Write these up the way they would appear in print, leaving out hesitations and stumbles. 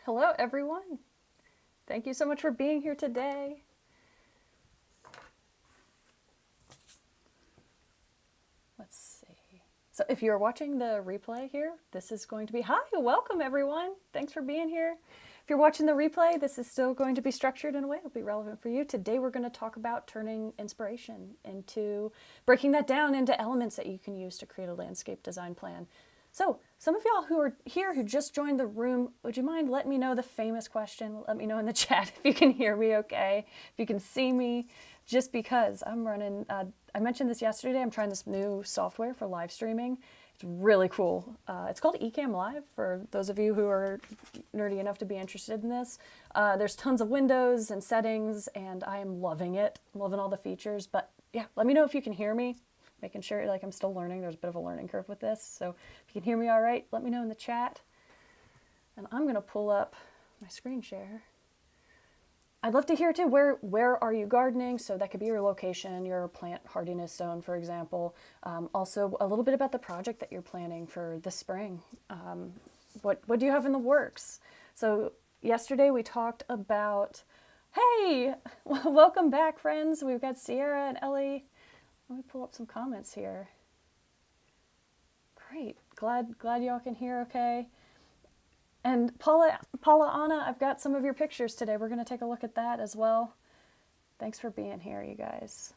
Hello, everyone. Thank you so much for being here today. Let's see. So if you're watching the replay here, this is going to be, hi, welcome everyone. Thanks for being here. If you're watching the replay, this is still going to be structured in a way that'll be relevant for you. Today we're going to talk about turning inspiration into, breaking that down into elements that you can use to create a landscape design plan. So some of y'all who are here who just joined the room, would you mind letting me know the famous question? Let me know in the chat if you can hear me okay, if you can see me, just because I'm running, I mentioned this yesterday, I'm trying this new software for live streaming. It's really cool. It's called Ecamm Live for those of you who are nerdy enough to be interested in this. There's tons of windows and settings and I am loving it. I'm loving all the features, but yeah, let me know if you can hear me. Making sure like I'm still learning. There's a bit of a learning curve with this. So if you can hear me all right, let me know in the chat. And I'm going to pull up my screen share. I'd love to hear too, where are you gardening? So that could be your location, your plant hardiness zone, for example. Also a little bit about the project that you're planning for this spring. What do you have in the works? So yesterday we talked about, hey, welcome back friends. We've got Sierra and Ellie. Let me pull up some comments here. Great. Glad y'all can hear okay. And Paula Anna, I've got some of your pictures today. We're going to take a look at that as well. Thanks for being here, you guys.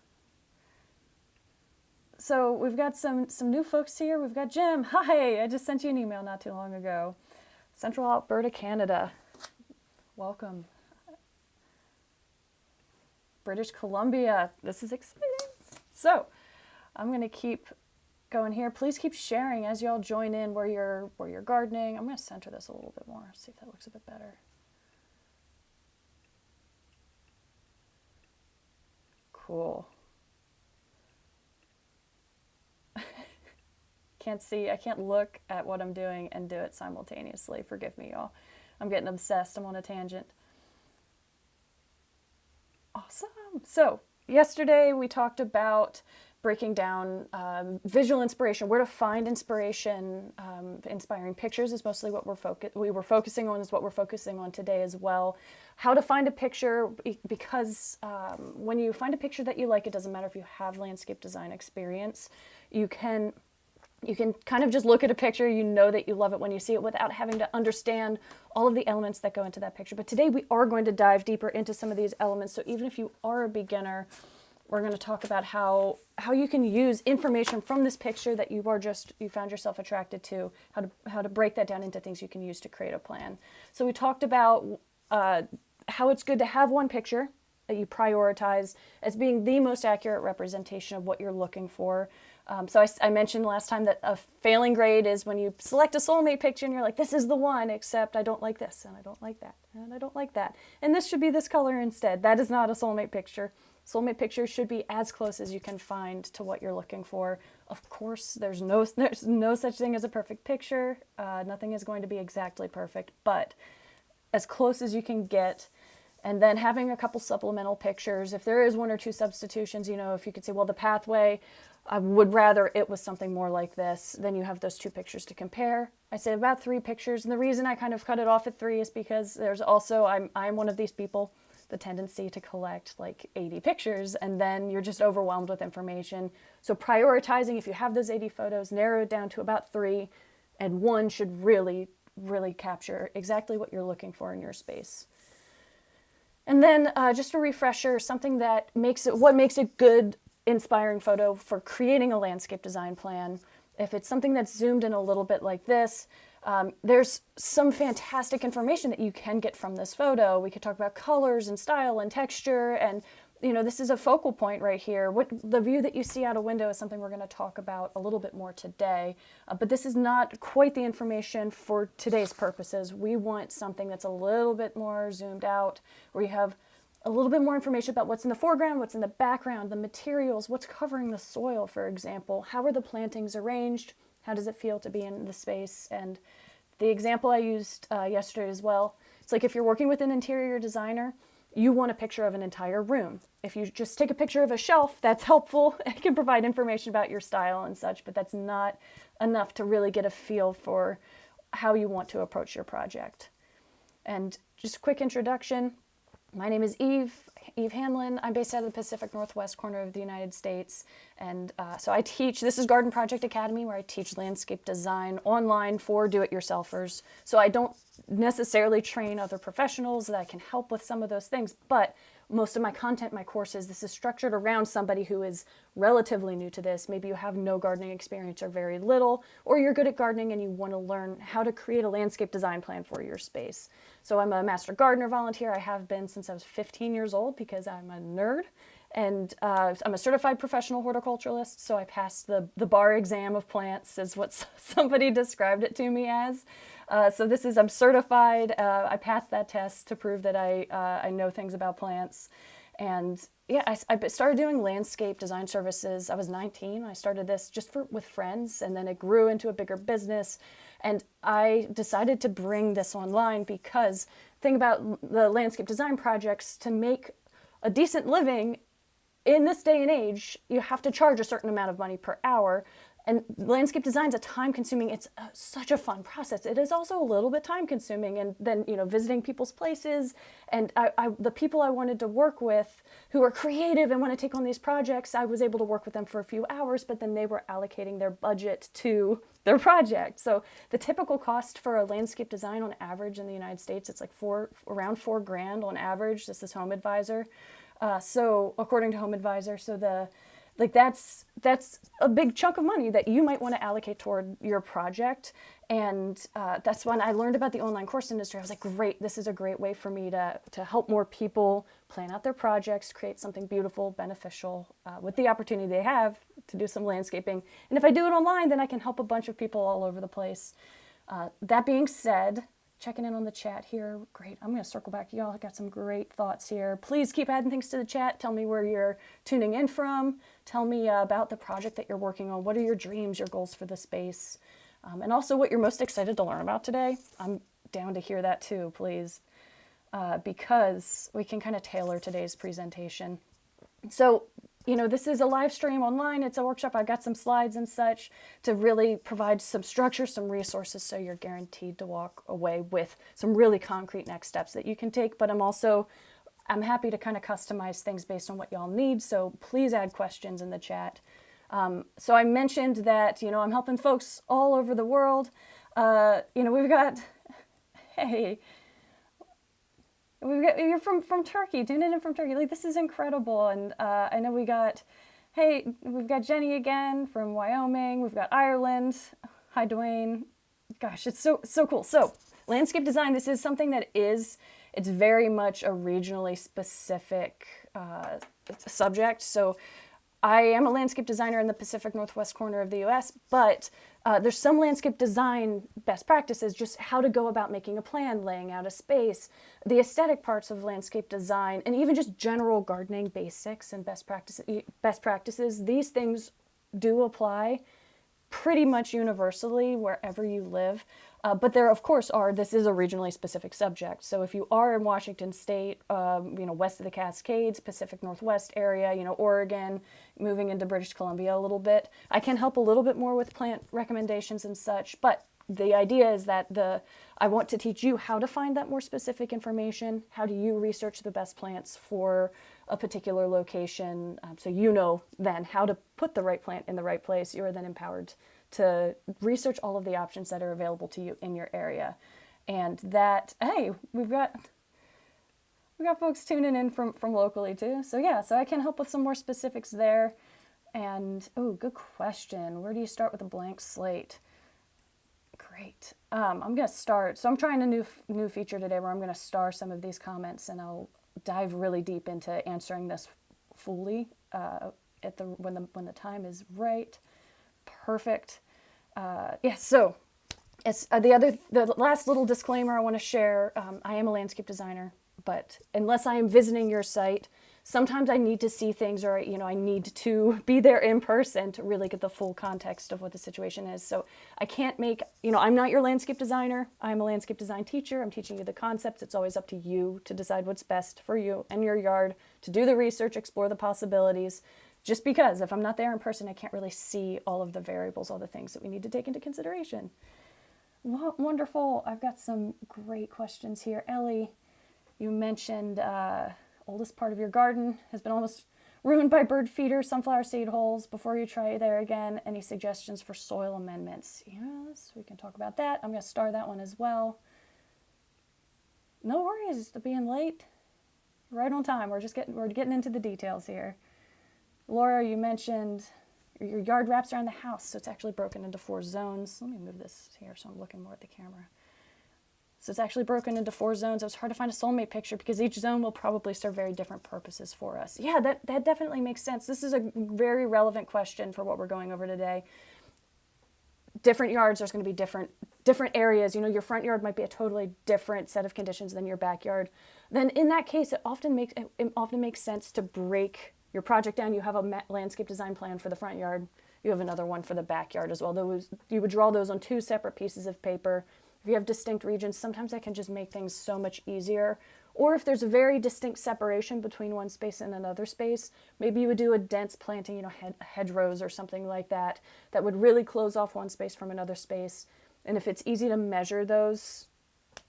So we've got some new folks here. We've got Jim. Hi, I just sent you an email not too long ago. Central Alberta, Canada. Welcome. British Columbia. This is exciting. So I'm going to keep going here. Please keep sharing as y'all join in where you're gardening. I'm going to center this a little bit more, see if that looks a bit better. Cool. Can't see, I can't look at what I'm doing and do it simultaneously. Forgive me, y'all. I'm getting obsessed. I'm on a tangent. Awesome. So yesterday we talked about breaking down visual inspiration, where to find inspiration. Inspiring pictures is mostly what we were focusing on, is what we're focusing on today as well. How to find a picture, because when you find a picture that you like, it doesn't matter if you have landscape design experience, you can kind of just look at a picture, you know that you love it when you see it without having to understand all of the elements that go into that picture. But today we are going to dive deeper into some of these elements. So even if you are a beginner, we're going to talk about how you can use information from this picture that you found yourself attracted to, how to break that down into things you can use to create a plan. So we talked about how it's good to have one picture that you prioritize as being the most accurate representation of what you're looking for. So I mentioned last time that a failing grade is when you select a soulmate picture and you're like, this is the one, except I don't like this, and I don't like that, and I don't like that. And this should be this color instead. That is not a soulmate picture. Soulmate pictures should be as close as you can find to what you're looking for. Of course, there's no such thing as a perfect picture. Nothing is going to be exactly perfect, but as close as you can get. And then having a couple supplemental pictures. If there is one or two substitutions, if you could say, well, the pathway, I would rather it was something more like this, then you have those two pictures to compare. I say about 3 pictures. And the reason I kind of cut it off at 3 is because there's also, I'm one of these people, the tendency to collect like 80 pictures and then you're just overwhelmed with information. So prioritizing, if you have those 80 photos, narrow it down to about 3, and 1 should really, really capture exactly what you're looking for in your space. And then just a refresher, something that what makes a good inspiring photo for creating a landscape design plan. If it's something that's zoomed in a little bit like this, there's some fantastic information that you can get from this photo. We could talk about colors and style and texture, and this is a focal point right here. The view that you see out a window is something we're going to talk about a little bit more today, but this is not quite the information for today's purposes. We want something that's a little bit more zoomed out, where you have a little bit more information about what's in the foreground, what's in the background, the materials, what's covering the soil, for example. How are the plantings arranged? How does it feel to be in the space? And the example I used yesterday as well, it's like if you're working with an interior designer, you want a picture of an entire room. If you just take a picture of a shelf, that's helpful. It can provide information about your style and such, but that's not enough to really get a feel for how you want to approach your project. And just a quick introduction. My name is Eve Hanlon. I'm based out of the Pacific Northwest corner of the United States. And so I teach, this is Garden Project Academy, where I teach landscape design online for do-it-yourselfers. So I don't necessarily train other professionals that I can help with some of those things, but most of my content, my courses, this is structured around somebody who is relatively new to this. Maybe you have no gardening experience or very little, or you're good at gardening and you want to learn how to create a landscape design plan for your space. So I'm a master gardener volunteer. I have been since I was 15 years old because I'm a nerd. And I'm a certified professional horticulturalist, so I passed the bar exam of plants, is what somebody described it to me as. So I'm certified. I passed that test to prove that I know things about plants. And yeah, I started doing landscape design services. I was 19. I started this just with friends, and then it grew into a bigger business. And I decided to bring this online because the thing about the landscape design projects, to make a decent living in this day and age, you have to charge a certain amount of money per hour. And landscape design is it's such a fun process. It is also a little bit time consuming. And then, visiting people's places, and the people I wanted to work with who are creative and want to take on these projects, I was able to work with them for a few hours, but then they were allocating their budget to their project. So the typical cost for a landscape design on average in the United States, it's like around $4,000 on average. This is Home Advisor. So according to Home Advisor, that's a big chunk of money that you might want to allocate toward your project. And that's when I learned about the online course industry. I was like, great, this is a great way for me to help more people plan out their projects, create something beautiful, beneficial, with the opportunity they have to do some landscaping. And if I do it online, then I can help a bunch of people all over the place. That being said, checking in on the chat here. Great. I'm going to circle back. Y'all got some great thoughts here. Please keep adding things to the chat. Tell me where you're tuning in from. Tell me about the project that you're working on. What are your dreams, your goals for the space? And also what you're most excited to learn about today. I'm down to hear that too, please, because we can kind of tailor today's presentation. So, this is a live stream online. It's a workshop. I've got some slides and such to really provide some structure, some resources, so you're guaranteed to walk away with some really concrete next steps that you can take. But I'm happy to kind of customize things based on what y'all need. So please add questions in the chat. So I mentioned that, I'm helping folks all over the world. We've got, you're from Turkey, tuning in from Turkey. Like, this is incredible. And I know we've got Jenny again from Wyoming. We've got Ireland. Hi, Dwayne. Gosh, it's so cool. So landscape design, this is something that it's very much a regionally specific subject. So I am a landscape designer in the Pacific Northwest corner of the US, but there's some landscape design best practices, just how to go about making a plan, laying out a space, the aesthetic parts of landscape design, and even just general gardening basics and best practices. These things do apply pretty much universally wherever you live. But there, of course, this is a regionally specific subject. So if you are in Washington State, west of the Cascades, Pacific Northwest area, Oregon, moving into British Columbia a little bit, I can help a little bit more with plant recommendations and such. But the idea is that I want to teach you how to find that more specific information. How do you research the best plants for a particular location? So then how to put the right plant in the right place. You are then empowered to research all of the options that are available to you in your area. And we've got folks tuning in from locally too. So so I can help with some more specifics there. And good question. Where do you start with a blank slate? Great. I'm going to start. So I'm trying a new feature today where I'm going to star some of these comments, and I'll dive really deep into answering this fully when the time is right. Perfect. So it's the last little disclaimer I want to share. I am a landscape designer, but unless I am visiting your site, sometimes I need to see things, or I need to be there in person to really get the full context of what the situation is. So I can't I'm not your landscape designer. I'm a landscape design teacher. I'm teaching you the concepts. It's always up to you to decide what's best for you and your yard, to do the research, explore the possibilities. Just because if I'm not there in person, I can't really see all of the variables, all the things that we need to take into consideration. Wonderful. I've got some great questions here. Ellie, you mentioned oldest part of your garden has been almost ruined by bird feeder, sunflower seed holes. Before you try there again, any suggestions for soil amendments? Yes, we can talk about that. I'm going to star that one as well. No worries to being late. Right on time. We're getting into the details here. Laura, you mentioned your yard wraps around the house, so it's actually broken into 4 zones. Let me move this here so I'm looking more at the camera. So it's actually broken into 4 zones. It was hard to find a soulmate picture because each zone will probably serve very different purposes for us. Yeah, that definitely makes sense. This is a very relevant question for what we're going over today. Different yards, there's going to be different areas. You know, your front yard might be a totally different set of conditions than your backyard. Then in that case, it often makes sense to break your project down. You have a landscape design plan for the front yard. You have another one for the backyard as well. You would draw those on 2 separate pieces of paper. If you have distinct regions, sometimes that can just make things so much easier. Or if there's a very distinct separation between one space and another space, maybe you would do a dense planting, you know, hedgerows or something like that, that would really close off one space from another space. And if it's easy to measure those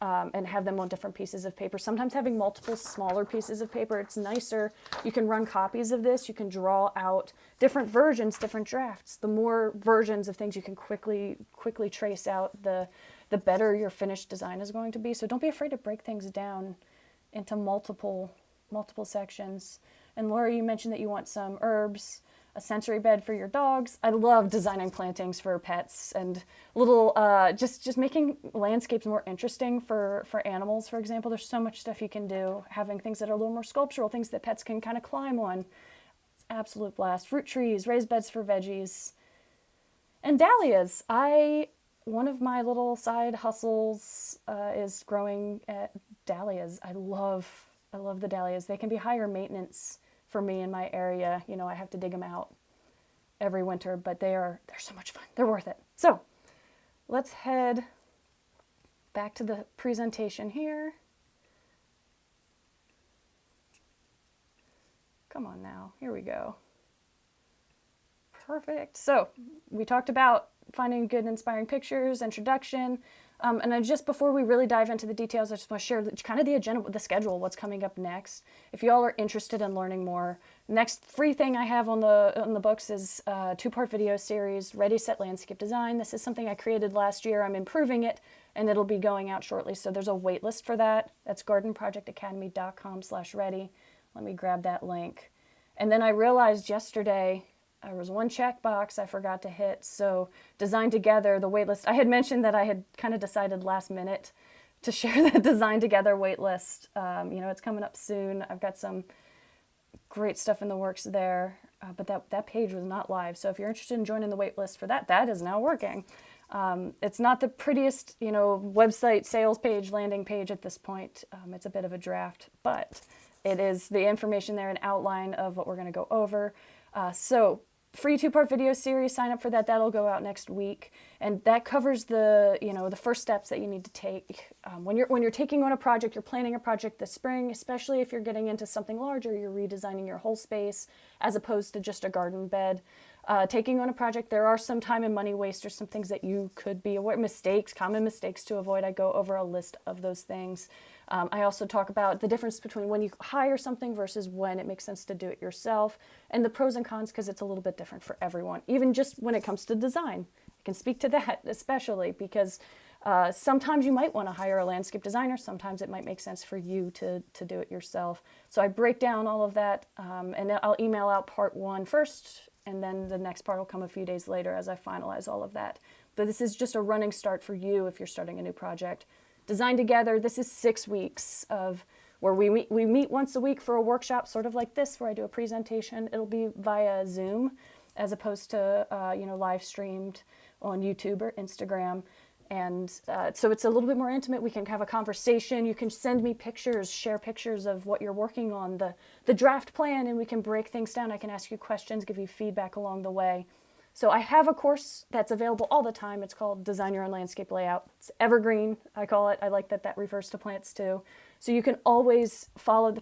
and have them on different pieces of paper, sometimes having multiple smaller pieces of paper, it's nicer. You can run copies of this. You can draw out different versions, different drafts. The more versions of things you can quickly trace out, the better your finished design is going to be. So don't be afraid to break things down into multiple sections. And Laura, you mentioned that you want some herbs, a sensory bed for your dogs. I love designing plantings for pets and little, just making landscapes more interesting for animals, for example. There's so much stuff you can do, having things that are a little more sculptural, things that pets can kind of climb on. It's absolute blast. Fruit trees, raised beds for veggies. And dahlias. One of my little side hustles is growing dahlias. I love the dahlias. They can be higher maintenance for me in my area. You know, I have to dig them out every winter, but they're so much fun. They're worth it. So let's head back to the presentation here. Come on now. Here we go. Perfect. So we talked about finding good, inspiring pictures, introduction. And just before we really dive into the details, I just want to share kind of the agenda, the schedule, what's coming up next. If you all are interested in learning more, next free thing I have on the books is a 2-part video series, Ready, Set, Landscape Design. This is something I created last year. I'm improving it, and it'll be going out shortly. So there's a wait list for that. That's gardenprojectacademy.com/ready. Let me grab that link. And then I realized yesterday, there was one checkbox I forgot to hit. So Design Together, the waitlist. I had mentioned that I had kind of decided last minute to share the Design Together waitlist. You know, it's coming up soon. I've got some great stuff in the works there, but that page was not live. So if you're interested in joining the waitlist for that is now working. It's not the prettiest, you know, website sales page, landing page at this point. It's a bit of a draft, but it is the information there, an outline of what we're going to go over. So free 2-part video series, sign up for that. That'll go out next week. And that covers the first steps that you need to take. When you're taking on a project, you're planning a project this spring, especially if you're getting into something larger, you're redesigning your whole space as opposed to just a garden bed. Taking on a project, there are some time and money wasters, some things that you could be aware, common mistakes to avoid. I go over a list of those things. I also talk about the difference between when you hire something versus when it makes sense to do it yourself, and the pros and cons, because it's a little bit different for everyone, even just when it comes to design. I can speak to that especially because sometimes you might want to hire a landscape designer. Sometimes it might make sense for you to do it yourself. So I break down all of that, and then I'll email out part 1 first, and then the next part will come a few days later as I finalize all of that. But this is just a running start for you if you're starting a new project. Design Together, this is 6 weeks of where we meet once a week for a workshop, sort of like this, where I do a presentation. It'll be via Zoom as opposed to live streamed on YouTube or Instagram. And so it's a little bit more intimate. We can have a conversation. You can send me pictures, share pictures of what you're working on, the draft plan, and we can break things down. I can ask you questions, give you feedback along the way. So I have a course that's available all the time. It's called Design Your Own Landscape Layout. It's evergreen, I call it. I like that refers to plants too. So you can always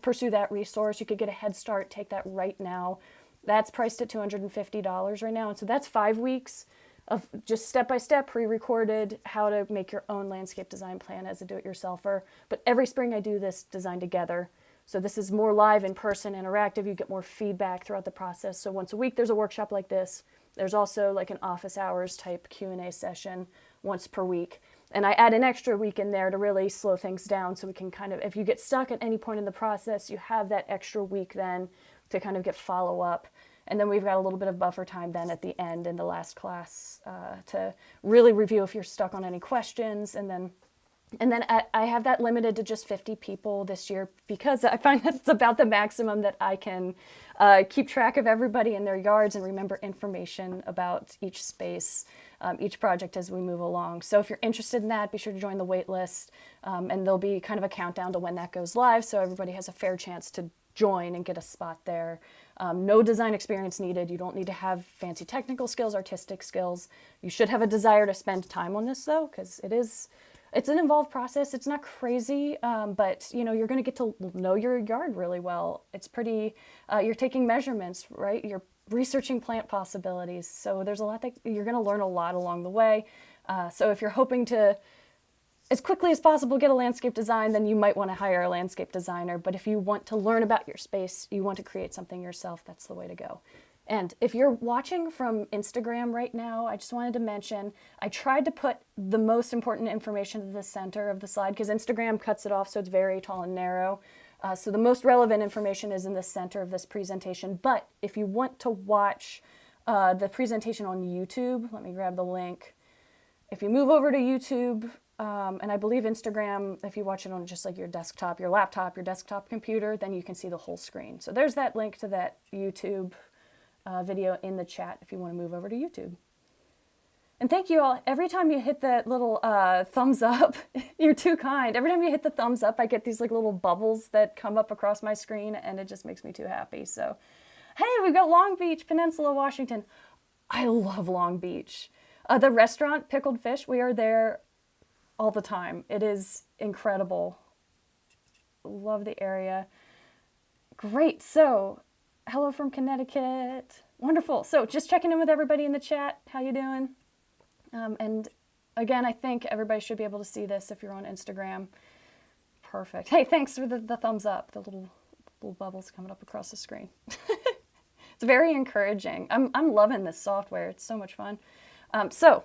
pursue that resource. You could get a head start, take that right now. That's priced at $250 right now. And so that's 5 weeks. of just step-by-step pre-recorded how to make your own landscape design plan as a do-it-yourselfer. But every spring I do this design together. So this is more live, in-person, interactive. You get more feedback throughout the process. So once a week there's a workshop like this. There's also like an office hours type Q&A session once per week. And I add an extra week in there to really slow things down so we can kind of, if you get stuck at any point in the process, you have that extra week then to kind of get follow-up. And then we've got a little bit of buffer time then at the end in the last class to really review if you're stuck on any questions. And then I have that limited to just 50 people this year because I find that it's about the maximum that I can keep track of everybody in their yards and remember information about each space, each project as we move along. So if you're interested in that, be sure to join the wait list, and there'll be kind of a countdown to when that goes live so everybody has a fair chance to join and get a spot there. No design experience needed. You don't need to have fancy technical skills, artistic skills. You should have a desire to spend time on this though, because it's an involved process. It's not crazy, but you know, you're going to get to know your yard really well. It's pretty, you're taking measurements, right? You're researching plant possibilities. So there's a lot that you're going to learn a lot along the way. So if you're hoping to, as quickly as possible, get a landscape design, then you might want to hire a landscape designer. But if you want to learn about your space, you want to create something yourself, that's the way to go. And if you're watching from Instagram right now, I just wanted to mention, I tried to put the most important information to the center of the slide because Instagram cuts it off so it's very tall and narrow. So the most relevant information is in the center of this presentation. But if you want to watch the presentation on YouTube, let me grab the link. If you move over to YouTube, and I believe Instagram, if you watch it on just like your desktop, your laptop, your desktop computer, then you can see the whole screen. So there's that link to that YouTube video in the chat if you want to move over to YouTube. And thank you all. Every time you hit that little thumbs up, you're too kind. Every time you hit the thumbs up, I get these like little bubbles that come up across my screen and it just makes me too happy. So, hey, we've got Long Beach, Peninsula, Washington. I love Long Beach. The restaurant, Pickled Fish, we are there all the time. It is incredible. Love the area. Great. So, hello from Connecticut. Wonderful. So, just checking in with everybody in the chat. How you doing? And again, I think everybody should be able to see this if you're on Instagram. Perfect. Hey, thanks for the thumbs up. The little bubbles coming up across the screen. It's very encouraging. I'm loving this software. It's so much fun. So,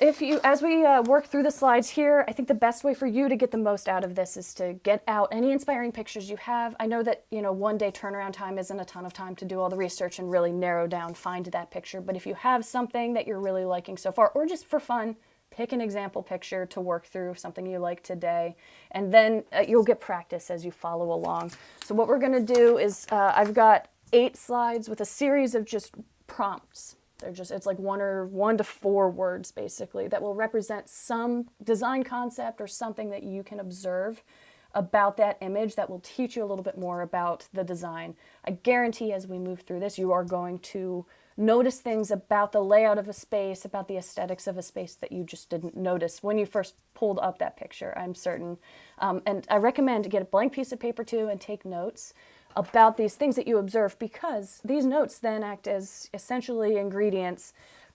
as we work through the slides here, I think the best way for you to get the most out of this is to get out any inspiring pictures you have. I know that, one day turnaround time isn't a ton of time to do all the research and really narrow down, find that picture. But if you have something that you're really liking so far, or just for fun, pick an example picture to work through, something you like today, and then you'll get practice as you follow along. So what we're going to do is I've got 8 slides with a series of just prompts. It's like 1 to 4 words basically that will represent some design concept or something that you can observe about that image that will teach you a little bit more about the design. I guarantee as we move through this, you are going to notice things about the layout of a space, about the aesthetics of a space that you just didn't notice when you first pulled up that picture, I'm certain. And I recommend to get a blank piece of paper too and take notes about these things that you observe, because these notes then act as essentially ingredients.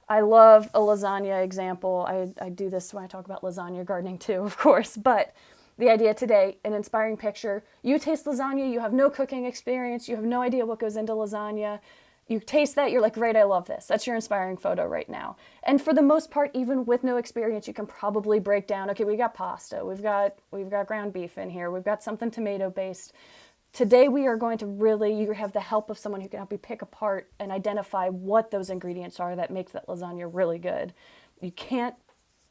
I love a lasagna example. I do this when I talk about lasagna gardening too, of course, but the idea today, an inspiring picture. You taste lasagna, you have no cooking experience, you have no idea what goes into lasagna. You taste that, you're like, great, I love this. That's your inspiring photo right now. And for the most part, even with no experience, you can probably break down, okay, we got pasta, we've got ground beef in here, we've got something tomato-based. Today we are going to you have the help of someone who can help you pick apart and identify what those ingredients are that makes that lasagna really good. You can't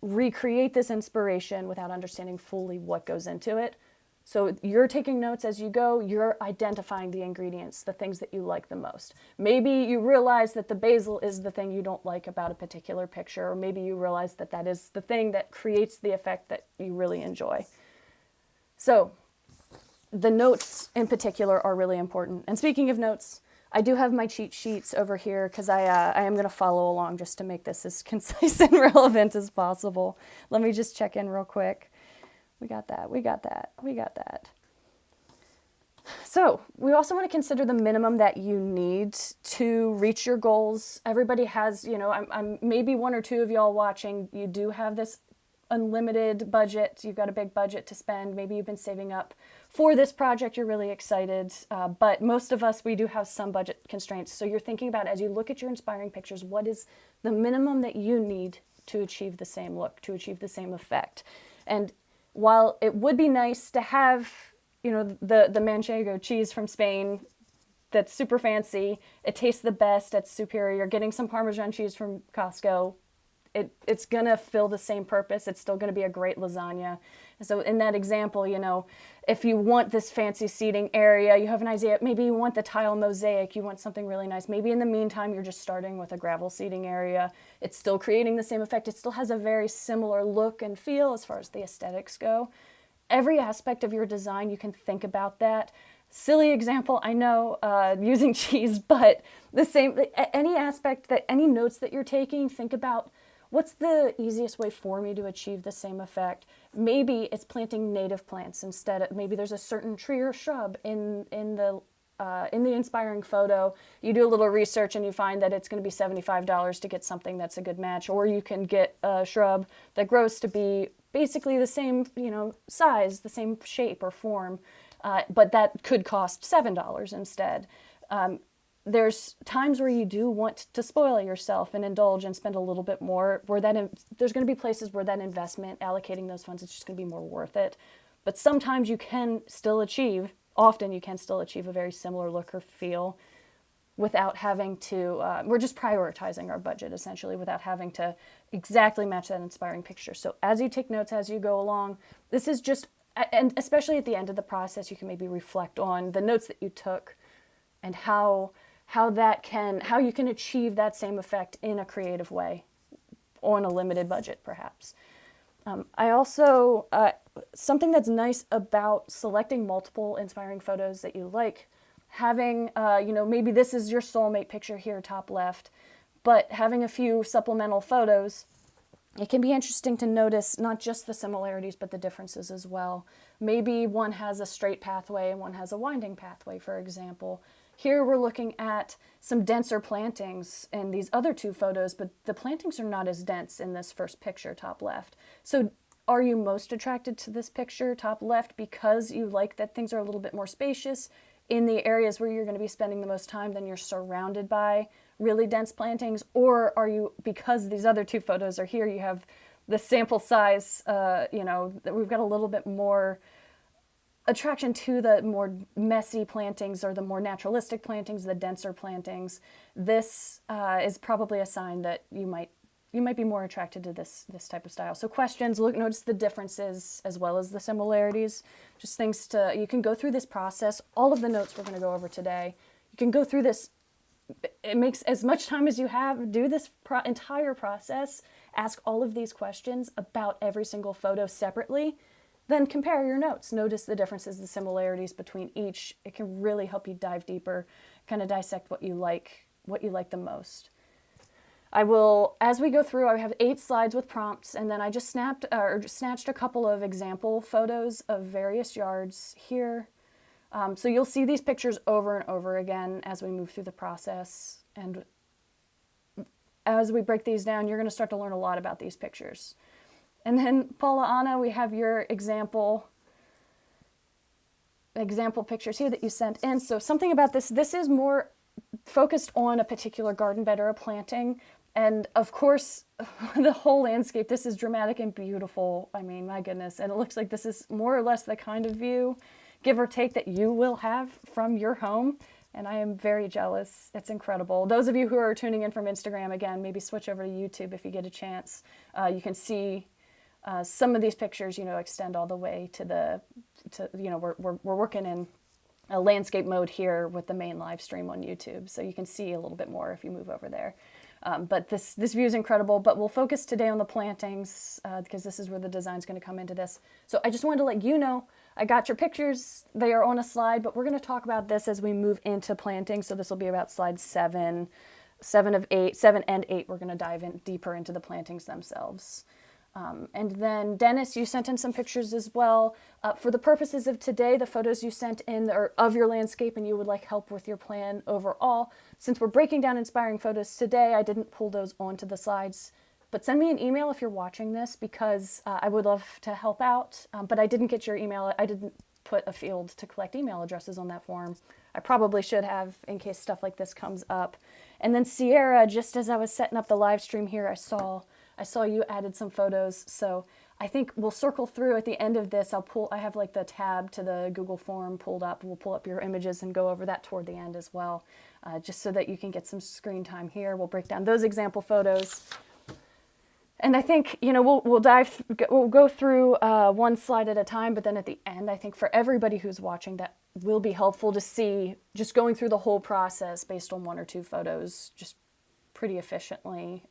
recreate this inspiration without understanding fully what goes into it. So you're taking notes as you go, you're identifying the ingredients, the things that you like the most. Maybe you realize that the basil is the thing you don't like about a particular picture, or maybe you realize that that is the thing that creates the effect that you really enjoy. So the notes in particular are really important. And speaking of notes, I do have my cheat sheets over here because I am going to follow along just to make this as concise and relevant as possible. Let me just check in real quick. We got that. So we also want to consider the minimum that you need to reach your goals. Everybody has, I'm maybe one or two of y'all watching, you do have this unlimited budget. You've got a big budget to spend. Maybe you've been saving up for this project. You're really excited. But most of us, we do have some budget constraints. So you're thinking about, as you look at your inspiring pictures, what is the minimum that you need to achieve the same look, to achieve the same effect? And while it would be nice to have, the manchego cheese from Spain that's super fancy, it tastes the best, it's superior. Getting some Parmesan cheese from Costco, it's going to fill the same purpose. It's still going to be a great lasagna. So in that example, if you want this fancy seating area, you have an idea, maybe you want the tile mosaic, you want something really nice. Maybe in the meantime, you're just starting with a gravel seating area. It's still creating the same effect. It still has a very similar look and feel as far as the aesthetics go. Every aspect of your design, you can think about that. Silly example, I know, using cheese, but the same, any aspect any notes that you're taking, think about, what's the easiest way for me to achieve the same effect? Maybe it's planting native plants instead of, maybe there's a certain tree or shrub in the inspiring photo. You do a little research and you find that it's going to be $75 to get something that's a good match, or you can get a shrub that grows to be basically the same, size, the same shape or form, but that could cost $7 instead. There's times where you do want to spoil yourself and indulge and spend a little bit more, where there's going to be places where that investment, allocating those funds, it's just going to be more worth it. But sometimes often you can still achieve a very similar look or feel without having to, we're just prioritizing our budget essentially without having to exactly match that inspiring picture. So as you take notes, as you go along, this is just, and especially at the end of the process, you can maybe reflect on the notes that you took and how you can achieve that same effect in a creative way on a limited budget, perhaps. I also, something that's nice about selecting multiple inspiring photos that you like, having, maybe this is your soulmate picture here, top left, but having a few supplemental photos, it can be interesting to notice not just the similarities, but the differences as well. Maybe one has a straight pathway and one has a winding pathway, for example. Here we're looking at some denser plantings in these other two photos, but the plantings are not as dense in this first picture, top left. So are you most attracted to this picture, top left, because you like that things are a little bit more spacious in the areas where you're going to be spending the most time, then you're surrounded by really dense plantings? Or are you, because these other two photos are here, you have the sample size, that we've got a little bit more attraction to the more messy plantings or the more naturalistic plantings, the denser plantings. This is probably a sign that you might be more attracted to this type of style. So questions, notice the differences as well as the similarities. Just things you can go through this process. All of the notes we're going to go over today, you can go through this. It makes as much time as you have, do this entire process, ask all of these questions about every single photo separately. Then compare your notes. Notice the differences, the similarities between each. It can really help you dive deeper, kind of dissect what you like the most. I will, as we go through, I have 8 slides with prompts, and then I just snatched a couple of example photos of various yards here. So you'll see these pictures over and over again as we move through the process. And as we break these down, you're going to start to learn a lot about these pictures. And then, Paula Anna, we have your example pictures here that you sent in. So something about this is more focused on a particular garden bed or a planting. And of course, the whole landscape, this is dramatic and beautiful. I mean, my goodness. And it looks like this is more or less the kind of view, give or take, that you will have from your home. And I am very jealous. It's incredible. Those of you who are tuning in from Instagram, again, maybe switch over to YouTube if you get a chance. You can see some of these pictures, extend all the way to we're working in a landscape mode here with the main live stream on YouTube. So you can see a little bit more if you move over there. But this view is incredible, but we'll focus today on the plantings because this is where the design is going to come into this. So I just wanted to let you know, I got your pictures. They are on a slide, but we're going to talk about this as we move into planting. So this will be about slide 7 and 8. We're going to dive in deeper into the plantings themselves. And then Dennis, you sent in some pictures as well. For the purposes of today, the photos you sent in are of your landscape and you would like help with your plan overall. Since we're breaking down inspiring photos today, I didn't pull those onto the slides. But send me an email if you're watching this, because I would love to help out. But I didn't get your email. I didn't put a field to collect email addresses on that form. I probably should have, in case stuff like this comes up. And then Sierra, just as I was setting up the live stream here, I saw you added some photos. So I think we'll circle through at the end of this. I have like the tab to the Google form pulled up. We'll pull up your images and go over that toward the end as well, just so that you can get some screen time here. We'll break down those example photos. And I think, we'll go through one slide at a time, but then at the end, I think for everybody who's watching, that will be helpful to see just going through the whole process based on one or two photos, just pretty efficiently.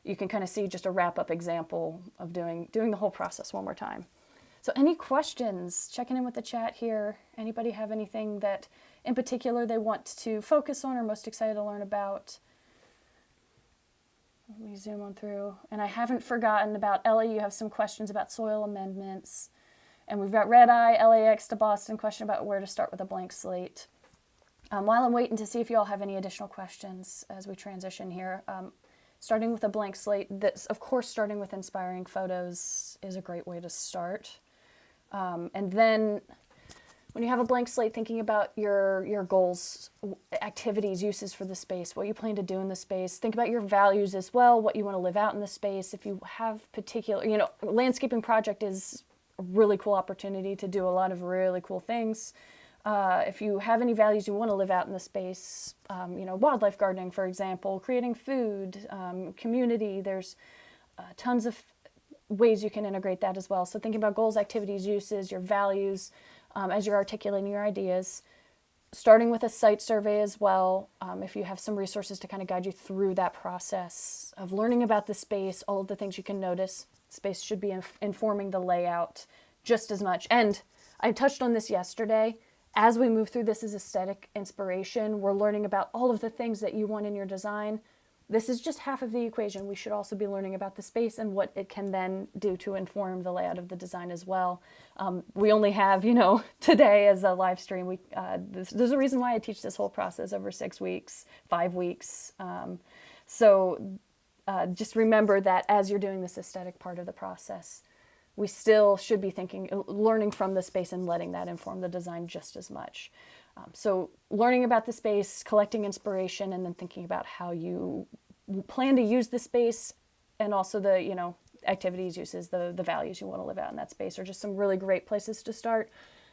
You can kind of see just a wrap-up example of doing the whole process one more time. So any questions? Checking in with the chat here. Anybody have anything that in particular they want to focus on or most excited to learn about? Let me zoom on through. And I haven't forgotten about Ellie. You have some questions about soil amendments. And we've got Red Eye, LAX to Boston, question about where to start with a blank slate. While I'm waiting to see if you all have any additional questions as we transition here, starting with a blank slate, this, of course, starting with inspiring photos is a great way to start. And then when you have a blank slate, thinking about your goals, activities, uses for the space, what you plan to do in the space. Think about your values as well, what you want to live out in the space. If you have particular, landscaping project is a really cool opportunity to do a lot of really cool things. If you have any values you want to live out in the space, wildlife gardening, for example, creating food, community, there's tons of ways you can integrate that as well. So thinking about goals, activities, uses, your values, as you're articulating your ideas, starting with a site survey as well, if you have some resources to kind of guide you through that process of learning about the space, all of the things you can notice. Space should be informing the layout just as much. And I touched on this yesterday. As we move through this as aesthetic inspiration, we're learning about all of the things that you want in your design. This is just half of the equation. We should also be learning about the space and what it can then do to inform the layout of the design as well. We only have, today as a live stream. There's a reason why I teach this whole process over 6 weeks, 5 weeks. Just remember that as you're doing this aesthetic part of the process, we still should be learning from the space and letting that inform the design just as much. So learning about the space, collecting inspiration, and then thinking about how you plan to use the space, and also the, activities, uses, the values you want to live out in that space are just some really great places to start.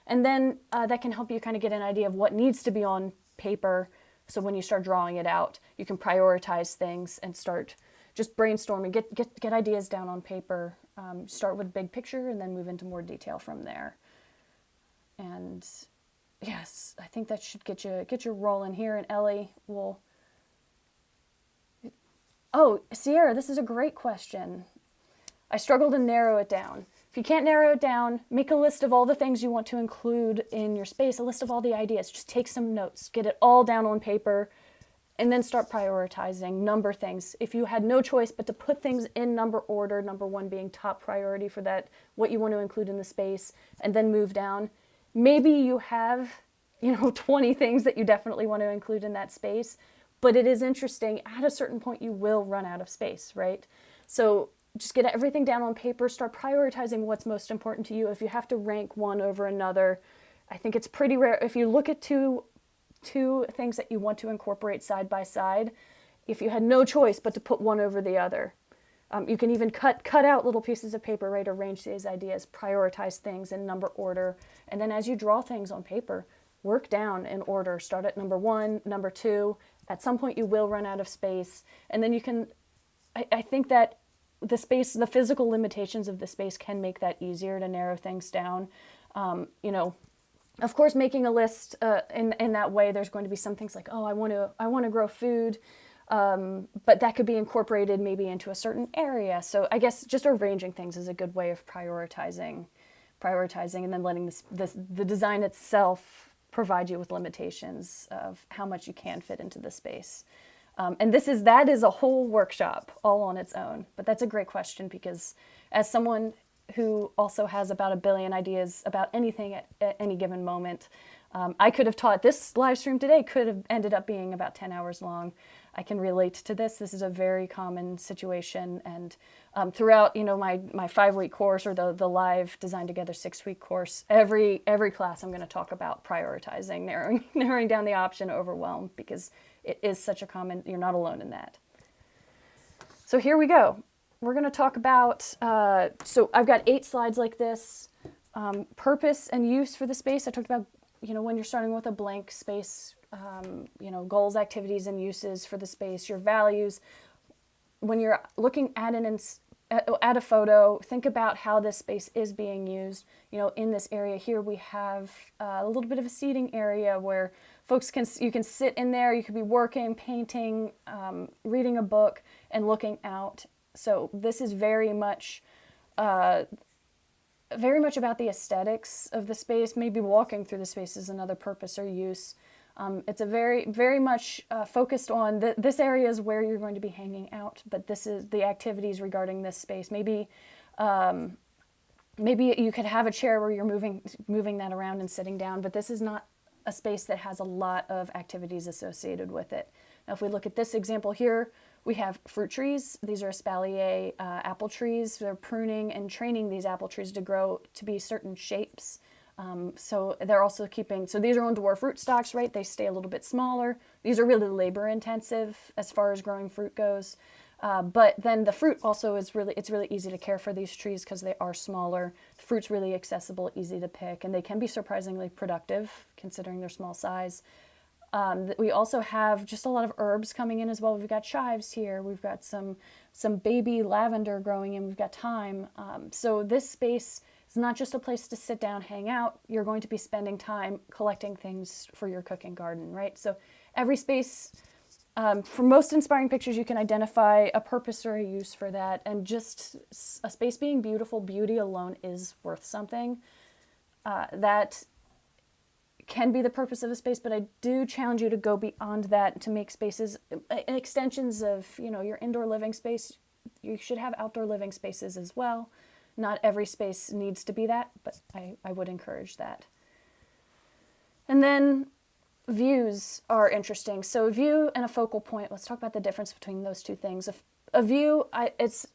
And then that can help you kind of get an idea of what needs to be on paper. So when you start drawing it out, you can prioritize things and start just brainstorming, get ideas down on paper. Start with big picture and then move into more detail from there. And yes, I think that should get you rolling here. And Ellie will. Oh, Sierra, this is a great question. I struggle to narrow it down. If you can't narrow it down, make a list of all the things you want to include in your space, a list of all the ideas. Just take some notes, get it all down on paper, and then start prioritizing, number things. If you had no choice but to put things in number order, number one being top priority for that, what you want to include in the space, and then move down. Maybe you have, 20 things that you definitely want to include in that space, but it is interesting, at a certain point you will run out of space, right? So just get everything down on paper, start prioritizing what's most important to you. If you have to rank one over another, I think it's pretty rare. If you look at two things that you want to incorporate side by side, if you had no choice but to put one over the other, you can even cut out little pieces of paper, right? Arrange these ideas, prioritize things in number order, and then as you draw things on paper, work down in order. Start at number 1, number 2. At some point you will run out of space, and then you can, I think that the space, the physical limitations of the space can make that easier to narrow things down. Of course, making a list in that way, there's going to be some things like, I want to grow food, but that could be incorporated maybe into a certain area. So I guess just arranging things is a good way of prioritizing, and then letting the design itself provide you with limitations of how much you can fit into the space. And that is a whole workshop all on its own. But that's a great question, because as someone who also has about 1 billion ideas about anything at any given moment, I could have taught this live stream today, could have ended up being about 10 hours long. I can relate to this. This is a very common situation. And throughout, my 5-week course, or the live Design Together 6-week course, every class I'm going to talk about prioritizing, narrowing down the option, overwhelm, because it is such a common, you're not alone in that. So here we go. We're going to talk about, so I've got 8 slides like this. Purpose and use for the space. I talked about, when you're starting with a blank space, goals, activities, and uses for the space, your values. When you're looking at at a photo, think about how this space is being used. In this area here, we have a little bit of a seating area where folks you can sit in there. You could be working, painting, reading a book, and looking out. So this is very much about the aesthetics of the space. Maybe walking through the space is another purpose or use. It's a very much focused on this area is where you're going to be hanging out, but this is the activities regarding this space. Maybe you could have a chair where you're moving that around and sitting down, but this is not a space that has a lot of activities associated with it. Now, if we look at this example here, we have fruit trees. These are espalier apple trees. They're pruning and training these apple trees to grow to be certain shapes. So they're also so these are on dwarf rootstocks, right? They stay a little bit smaller. These are really labor intensive as far as growing fruit goes. But then the fruit also it's really easy to care for these trees because they are smaller. The fruit's really accessible, easy to pick, and they can be surprisingly productive considering their small size. We also have just a lot of herbs coming in as well. We've got chives here. We've got some baby lavender growing in. We've got thyme. So this space is not just a place to sit down, hang out. You're going to be spending time collecting things for your cooking garden, right? So every space, for most inspiring pictures, you can identify a purpose or a use for that. And just a space being beautiful, beauty alone is worth something. That can be the purpose of a space, but I do challenge you to go beyond that to make spaces extensions of, your indoor living space. You should have outdoor living spaces as well. Not every space needs to be that, but I would encourage that. And then views are interesting. So view and a focal point, let's talk about the difference between those two things. A view, it's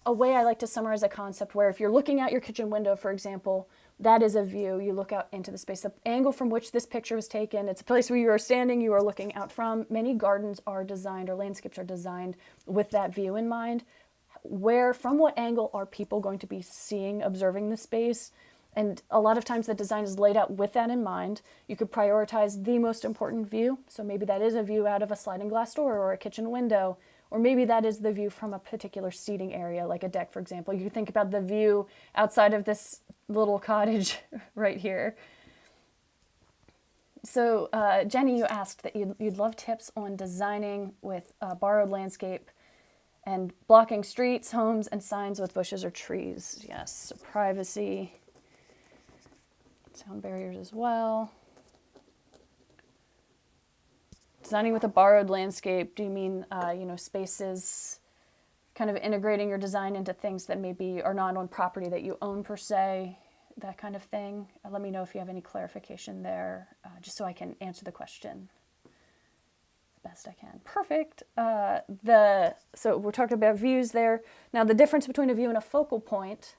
a way I like to summarize a concept where if you're looking out your kitchen window, for example, that is a view. You look out into the space. The angle from which this picture was taken, it's a place where you are standing, you are looking out from. Many gardens are designed, or landscapes are designed with that view in mind. From what angle are people going to be seeing, observing the space? And a lot of times the design is laid out with that in mind. You could prioritize the most important view. So maybe that is a view out of a sliding glass door or a kitchen window. Or maybe that is the view from a particular seating area, like a deck, for example. You think about the view outside of this little cottage right here. So Jenny, you asked that you'd love tips on designing with borrowed landscape and blocking streets, homes, and signs with bushes or trees. Yes, so privacy, sound barriers as well. Designing with a borrowed landscape, do you mean, spaces, kind of integrating your design into things that maybe are not on property that you own per se, that kind of thing? Let me know if you have any clarification there, just so I can answer the question the best I can. Perfect. So we're talking about views there. Now the difference between a view and a focal point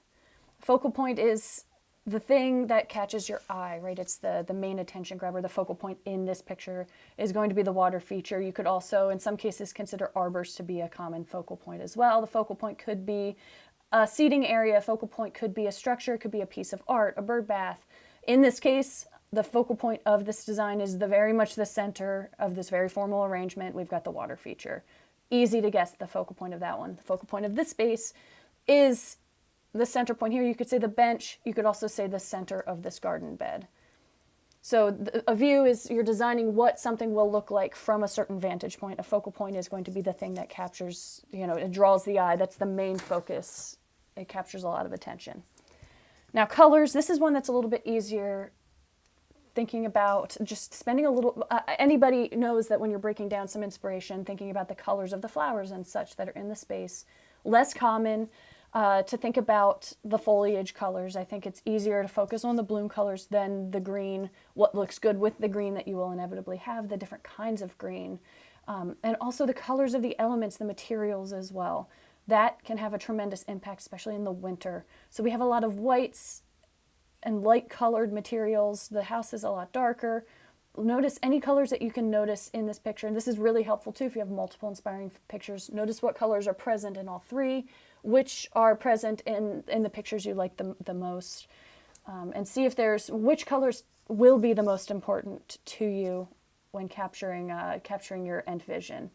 is the thing that catches your eye, right? It's the main attention grabber. The focal point in this picture is going to be the water feature. You could also, in some cases, consider arbors to be a common focal point as well. The focal point could be a seating area. A focal point could be a structure. It could be a piece of art, a bird bath. In this case, the focal point of this design is very much the center of this very formal arrangement. We've got the water feature. Easy to guess the focal point of that one. The focal point of this space is the center point here. You could say the bench. You could also say the center of this garden bed. So a view is you're designing what something will look like from a certain vantage point. A focal point is going to be the thing that captures, it draws the eye. That's the main focus. It captures a lot of attention. Now colors, this is one that's a little bit easier thinking about just spending a little, anybody knows that when you're breaking down some inspiration, thinking about the colors of the flowers and such that are in the space. Less common to think about the foliage colors. I think it's easier to focus on the bloom colors than the green, what looks good with the green that you will inevitably have, the different kinds of green. And also the colors of the elements, the materials as well. That can have a tremendous impact, especially in the winter. So we have a lot of whites and light colored materials. The house is a lot darker. Notice any colors that you can notice in this picture. And this is really helpful too if you have multiple inspiring pictures. Notice what colors are present in all three, which are present in the pictures you like the most. And see if which colors will be the most important to you when capturing your end vision.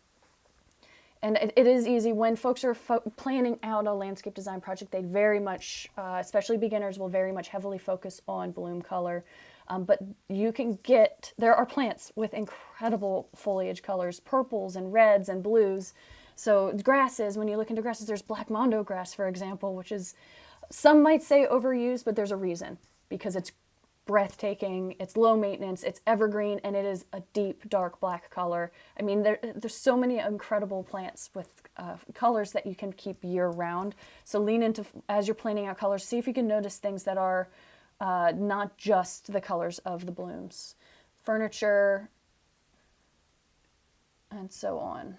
And it is easy when folks are planning out a landscape design project. They very much, especially beginners, will very much heavily focus on bloom color. But there are plants with incredible foliage colors, purples and reds and blues. So grasses, when you look into grasses, there's black mondo grass, for example, which is, some might say overused, but there's a reason, because it's breathtaking, it's low maintenance, it's evergreen, and it is a deep, dark black color. I mean, there's so many incredible plants with colors that you can keep year round. So lean into, as you're planning out colors, see if you can notice things that are not just the colors of the blooms. Furniture, and so on.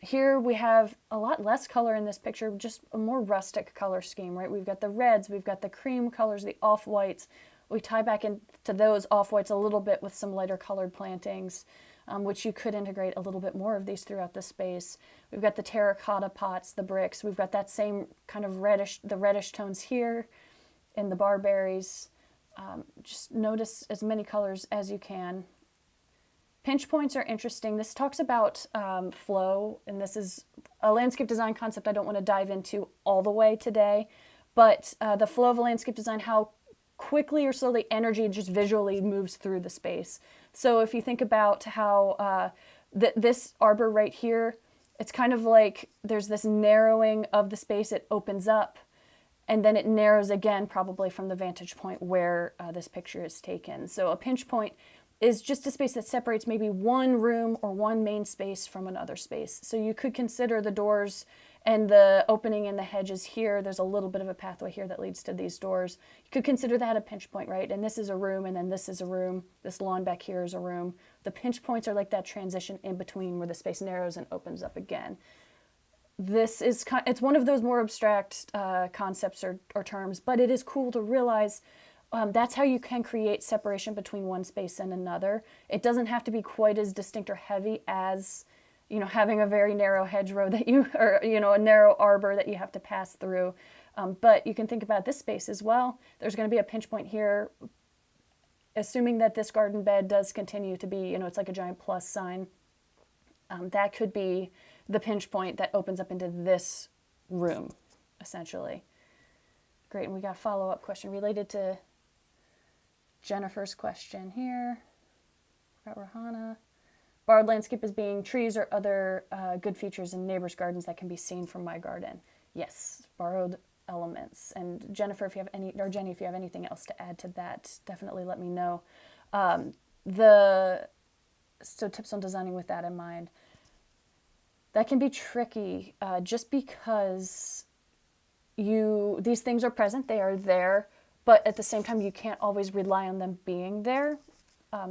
Here we have a lot less color in this picture, just a more rustic color scheme, right? We've got the reds, we've got the cream colors, the off-whites. We tie back into those off-whites a little bit with some lighter colored plantings, which you could integrate a little bit more of these throughout the space. We've got the terracotta pots, the bricks. We've got that same kind of reddish tones here in the barberries. Just notice as many colors as you can. Pinch points are interesting. This talks about flow, and this is a landscape design concept I don't want to dive into all the way today, but the flow of a landscape design, how quickly or slowly energy just visually moves through the space. So if you think about how this arbor right here, it's kind of like there's this narrowing of the space, it opens up, and then it narrows again, probably from the vantage point where this picture is taken. So a pinch point is just a space that separates maybe one room or one main space from another space. So you could consider the doors and the opening in the hedges here. There's a little bit of a pathway here that leads to these doors. You could consider that a pinch point, right? And this is a room, and then this is a room. This lawn back here is a room. The pinch points are like that transition in between where the space narrows and opens up again. It's one of those more abstract concepts or terms, but it is cool to realize that's how you can create separation between one space and another. It doesn't have to be quite as distinct or heavy as, having a very narrow hedgerow or a narrow arbor that you have to pass through. But you can think about this space as well. There's going to be a pinch point here, assuming that this garden bed does continue to be, it's like a giant plus sign. That could be the pinch point that opens up into this room, essentially. Great, and we got a follow-up question related to Jennifer's question here. Got Rahana. Borrowed landscape as being trees or other good features in neighbors' gardens that can be seen from my garden. Yes, borrowed elements. And Jennifer, if you have Jenny, if you have anything else to add to that, definitely let me know. So tips on designing with that in mind. That can be tricky just because these things are present, they are there, but at the same time you can't always rely on them being there.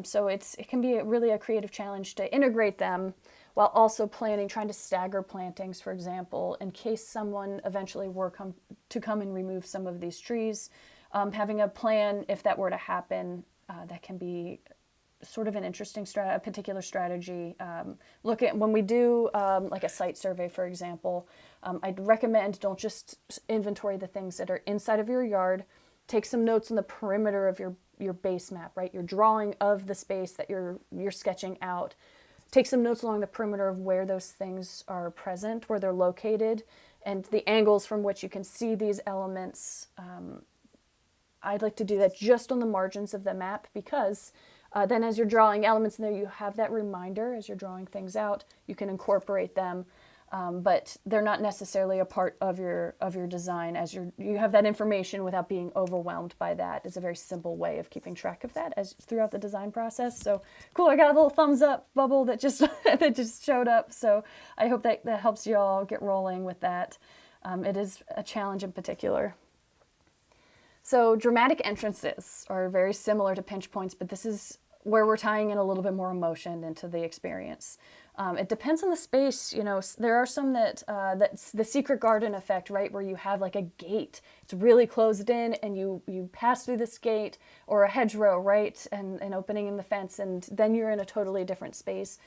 So it can be really a creative challenge to integrate them while also trying to stagger plantings, for example, in case someone eventually were to come and remove some of these trees. Having a plan, if that were to happen, that can be sort of an interesting particular strategy. Look at when we do like a site survey, for example, I'd recommend don't just inventory the things that are inside of your yard. Take some notes on the perimeter of your base map, right? Your drawing of the space that you're sketching out. Take some notes along the perimeter of where those things are present, where they're located, and the angles from which you can see these elements. I'd like to do that just on the margins of the map because then as you're drawing elements in there, you have that reminder as you're drawing things out. You can incorporate them. but they're not necessarily a part of your design. As you have that information without being overwhelmed by that. It's a very simple way of keeping track of that as throughout the design process. So cool! I got a little thumbs up bubble that just that just showed up. So I hope that helps you all get rolling with that. It is a challenge in particular. So dramatic entrances are very similar to pinch points, but this is where we're tying in a little bit more emotion into the experience. It depends on the space. There are some that's the secret garden effect, right? Where you have like a gate. It's really closed in and you pass through this gate, or a hedgerow, right? And an opening in the fence, and then you're in a totally different space.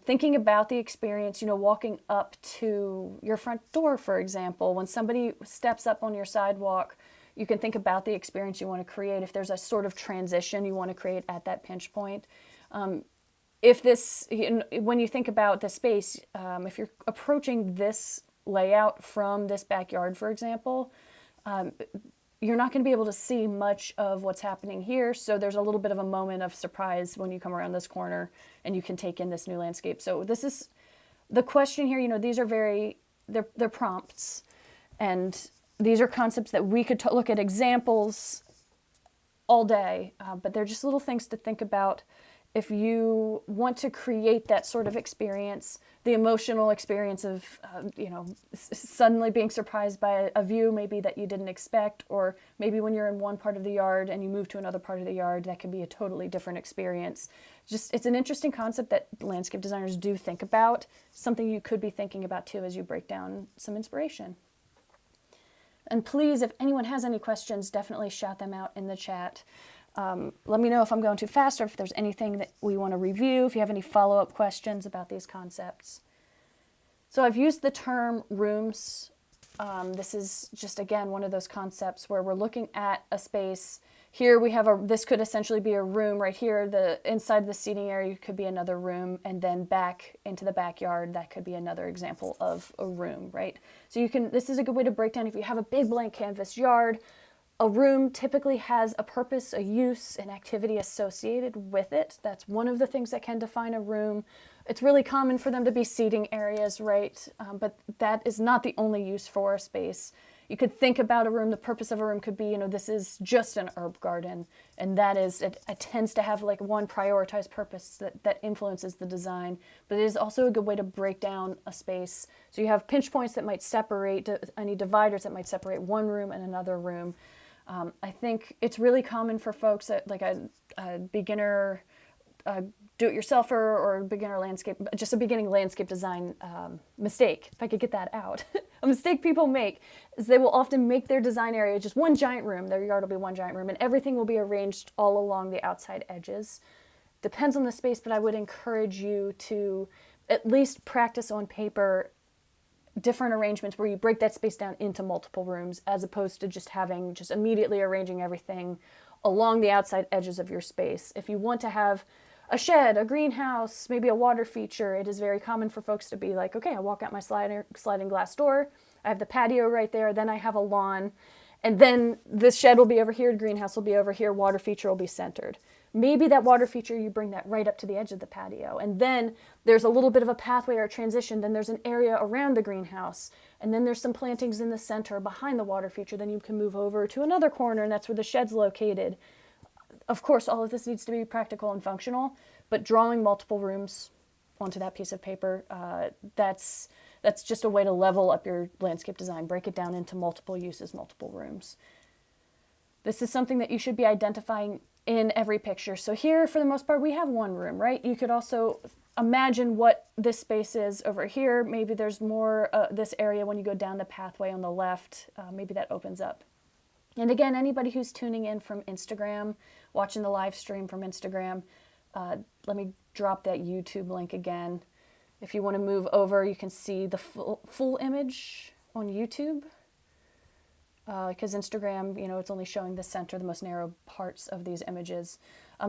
Thinking about the experience, walking up to your front door, for example, when somebody steps up on your sidewalk, you can think about the experience you want to create. If there's a sort of transition you want to create at that pinch point. If this, when you think about the space, if you're approaching this layout from this backyard, for example, you're not going to be able to see much of what's happening here. So there's a little bit of a moment of surprise when you come around this corner and you can take in this new landscape. So this is the question here. These are they're prompts, and these are concepts that we could look at examples all day, but they're just little things to think about. If you want to create that sort of experience, the emotional experience of, suddenly being surprised by a view maybe that you didn't expect, or maybe when you're in one part of the yard and you move to another part of the yard, that can be a totally different experience. It's an interesting concept that landscape designers do think about, something you could be thinking about too as you break down some inspiration. And please, if anyone has any questions, definitely shout them out in the chat. Let me know if I'm going too fast or if there's anything that we want to review, if you have any follow-up questions about these concepts. So I've used the term rooms. This is just, again, one of those concepts where we're looking at a space. Here we have this could essentially be a room right here. The inside the seating area could be another room, and then back into the backyard, that could be another example of a room, right? So this is a good way to break down if you have a big blank canvas yard. A room typically has a purpose, a use, an activity associated with it. That's one of the things that can define a room. It's really common for them to be seating areas, right? But that is not the only use for a space. You could think about a room. The purpose of a room could be, this is just an herb garden. And that is, it tends to have like one prioritized purpose that influences the design. But it is also a good way to break down a space. So you have pinch points that might separate, any dividers that might separate one room and another room. I think it's really common for folks that like a beginner do-it-yourselfer or beginner landscape, just a beginning landscape design mistake, if I could get that out. A mistake people make is they will often make their design area just one giant room. Their yard will be one giant room, and everything will be arranged all along the outside edges. Depends on the space, but I would encourage you to at least practice on paper different arrangements where you break that space down into multiple rooms, as opposed to just immediately arranging everything along the outside edges of your space. If you want to have a shed, a greenhouse, maybe a water feature, it is very common for folks to be like, okay, I walk out my sliding glass door, I have the patio right there, then I have a lawn, and then this shed will be over here, the greenhouse will be over here, water feature will be centered. Maybe that water feature, you bring that right up to the edge of the patio. And then there's a little bit of a pathway or a transition. Then there's an area around the greenhouse. And then there's some plantings in the center behind the water feature. Then you can move over to another corner, and that's where the shed's located. Of course, all of this needs to be practical and functional, but drawing multiple rooms onto that piece of paper, that's just a way to level up your landscape design. Break it down into multiple uses, multiple rooms. This is something that you should be identifying in every picture. So here, for the most part, we have one room, right? You could also imagine what this space is over here. Maybe there's more this area when you go down the pathway on the left. Maybe that opens up. And again, anybody who's tuning in from Instagram, watching the live stream from Instagram, let me drop that YouTube link again. If you want to move over, you can see the full image on YouTube. Because Instagram, it's only showing the center, the most narrow parts of these images.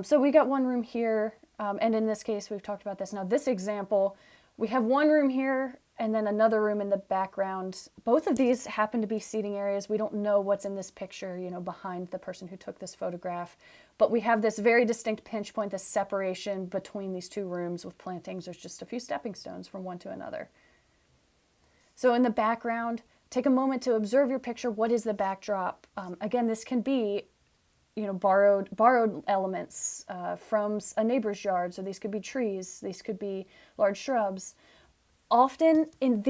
So we got one room here, and in this case, we've talked about this. Now, this example, we have one room here and then another room in the background. Both of these happen to be seating areas. We don't know what's in this picture, behind the person who took this photograph. But we have this very distinct pinch point, this separation between these two rooms with plantings. There's just a few stepping stones from one to another. So in the background, take a moment to observe your picture. What is the backdrop? Again, this can be, borrowed elements from a neighbor's yard. So these could be trees. These could be large shrubs. Often in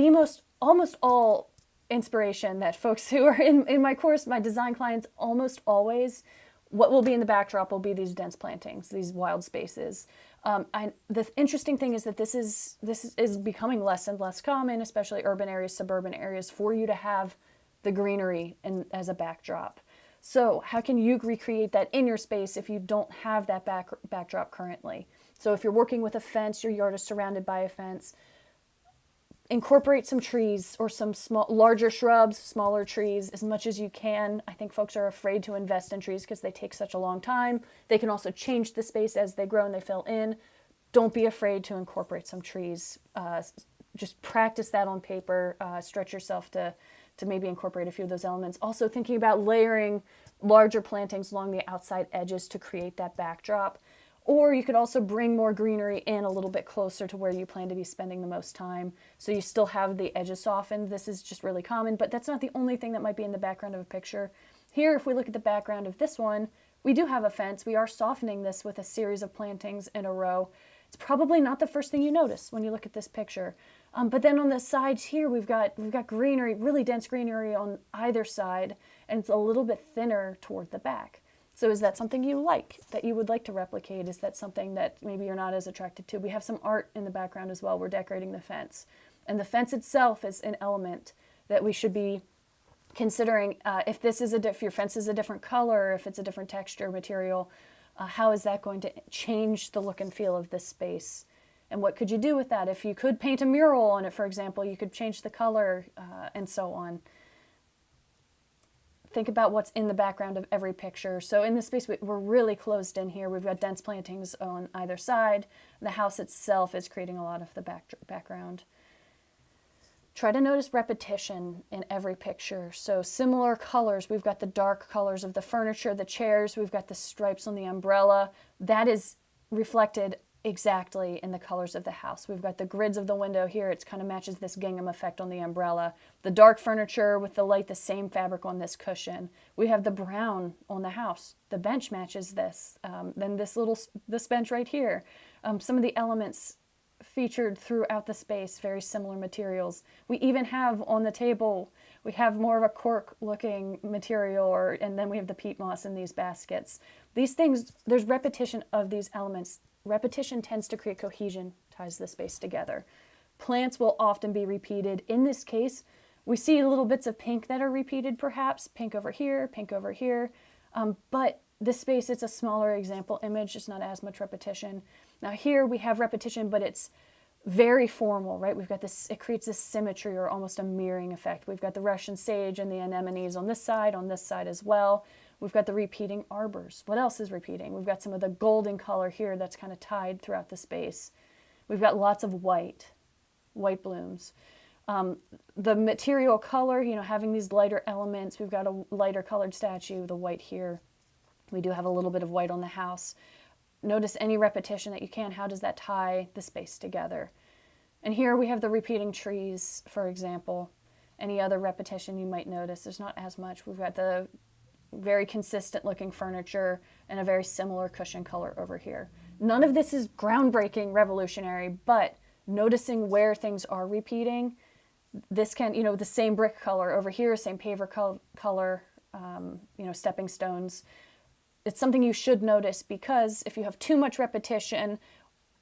almost all inspiration that folks who are in my course, my design clients, almost always, what will be in the backdrop will be these dense plantings, these wild spaces. The interesting thing is that this is becoming less and less common, especially urban areas, suburban areas, for you to have the greenery as a backdrop. So how can you recreate that in your space if you don't have that backdrop currently? So if you're working with a fence, your yard is surrounded by a fence, incorporate some trees or some larger shrubs, smaller trees as much as you can. I think folks are afraid to invest in trees because they take such a long time. They can also change the space as they grow and they fill in. Don't be afraid to incorporate some trees. Just practice that on paper. Stretch yourself to maybe incorporate a few of those elements. Also thinking about layering larger plantings along the outside edges to create that backdrop. Or you could also bring more greenery in a little bit closer to where you plan to be spending the most time. So you still have the edges softened. This is just really common, but that's not the only thing that might be in the background of a picture. Here, if we look at the background of this one, we do have a fence. We are softening this with a series of plantings in a row. It's probably not the first thing you notice when you look at this picture. But then on the sides here, we've got greenery, really dense greenery on either side, and it's a little bit thinner toward the back. So is that something you like, that you would like to replicate? Is that something that maybe you're not as attracted to? We have some art in the background as well. We're decorating the fence. And the fence itself is an element that we should be considering. If your fence is a different color, if it's a different texture, material, how is that going to change the look and feel of this space? And what could you do with that? If you could paint a mural on it, for example, you could change the color and so on. Think about what's in the background of every picture. So in this space, we're really closed in here. We've got dense plantings on either side. The house itself is creating a lot of the background. Try to notice repetition in every picture. So similar colors. We've got the dark colors of the furniture, the chairs. We've got the stripes on the umbrella. That is reflected exactly in the colors of the house. We've got the grids of the window here. It kind of matches this gingham effect on the umbrella. The dark furniture with the light, the same fabric on this cushion. We have the brown on the house. The bench matches this. Then this bench right here. Some of the elements featured throughout the space, very similar materials. We even have on the table, we have more of a cork looking material, and then we have the peat moss in these baskets. These things, there's repetition of these elements. Repetition tends to create cohesion, ties the space together. Plants will often be repeated. In this case, we see little bits of pink that are repeated perhaps, pink over here, pink over here. But this space, it's a smaller example image, it's not as much repetition. Now here we have repetition, but it's very formal, right? We've got this, it creates this symmetry or almost a mirroring effect. We've got the Russian sage and the anemones on this side as well. We've got the repeating arbors. What else is repeating? We've got some of the golden color here that's kind of tied throughout the space. We've got lots of white blooms. The material color, having these lighter elements. We've got a lighter colored statue, the white here. We do have a little bit of white on the house. Notice any repetition that you can. How does that tie the space together? And here we have the repeating trees, for example. Any other repetition you might notice? There's not as much. We've got the very consistent looking furniture and a very similar cushion color over here. None of this is groundbreaking, revolutionary, but noticing where things are repeating, this can, the same brick color over here, same paver color, stepping stones. It's something you should notice, because if you have too much repetition,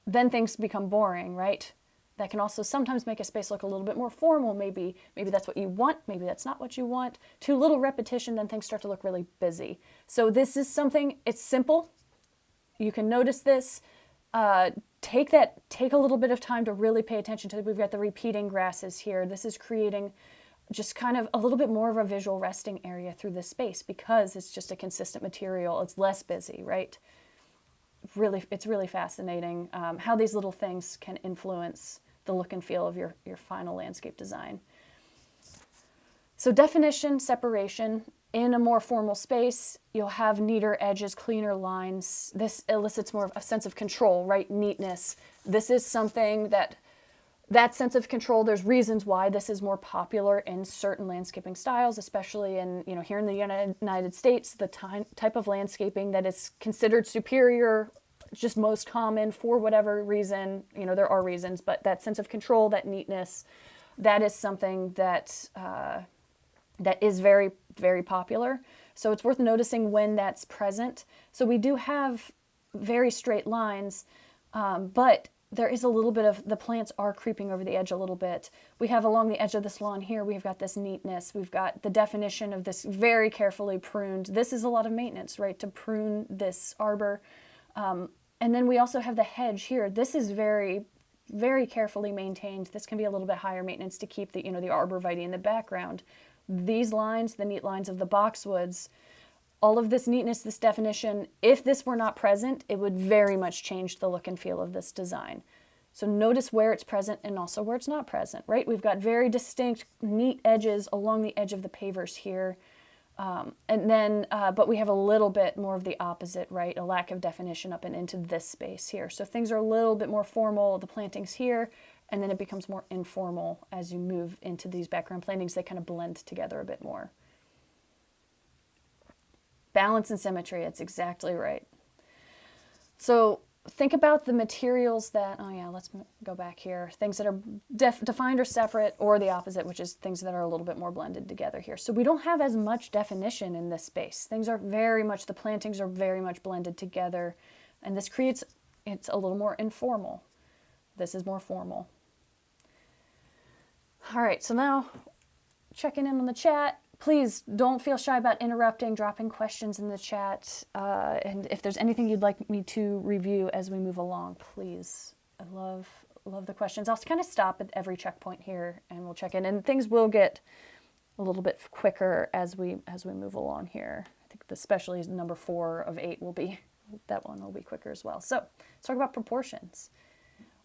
then things become boring, right? That can also sometimes make a space look a little bit more formal. Maybe that's what you want. Maybe that's not what you want. Too little repetition, then things start to look really busy. So this is something, it's simple. You can notice this. Take a little bit of time to really pay attention to it. We've got the repeating grasses here. This is creating just kind of a little bit more of a visual resting area through this space, because it's just a consistent material. It's less busy, right? It's really fascinating how these little things can influence the look and feel of your final landscape design. So definition, separation. In a more formal space, you'll have neater edges, cleaner lines. This elicits more of a sense of control, right? Neatness. This is something that that sense of control, there's reasons why this is more popular in certain landscaping styles, especially in, here in the United States, the type of landscaping that is considered superior, just most common for whatever reason. There are reasons, but that sense of control, that neatness, that is something that that is very, very popular. So it's worth noticing when that's present. So we do have very straight lines, but there is a little bit of, the plants are creeping over the edge a little bit. We have along the edge of this lawn here, we've got this neatness. We've got the definition of this very carefully pruned. This is a lot of maintenance, right, to prune this arbor. And then we also have the hedge here. This is very, very carefully maintained. This can be a little bit higher maintenance to keep the, the arborvitae in the background. These lines, the neat lines of the boxwoods, all of this neatness, this definition, if this were not present, it would very much change the look and feel of this design. So notice where it's present and also where it's not present, right? We've got very distinct, neat edges along the edge of the pavers here. And then, but we have a little bit more of the opposite, right? A lack of definition up and into this space here. So things are a little bit more formal, the plantings here, and then it becomes more informal as you move into these background plantings. They kind of blend together a bit more. Balance and symmetry, it's exactly right. So think about the materials that, oh yeah, let's go back here. Things that are defined or separate, or the opposite, which is things that are a little bit more blended together here. So we don't have as much definition in this space. Things are very much, the plantings are very much blended together, and this creates, it's a little more informal. This is more formal. All right, so now checking in on the chat. Please don't feel shy about interrupting, dropping questions in the chat. And if there's anything you'd like me to review as we move along, please. I love the questions. I'll kind of stop at every checkpoint here and we'll check in. And things will get a little bit quicker as we move along here. I think especially number 4 of 8 will be, that one will be quicker as well. So let's talk about proportions.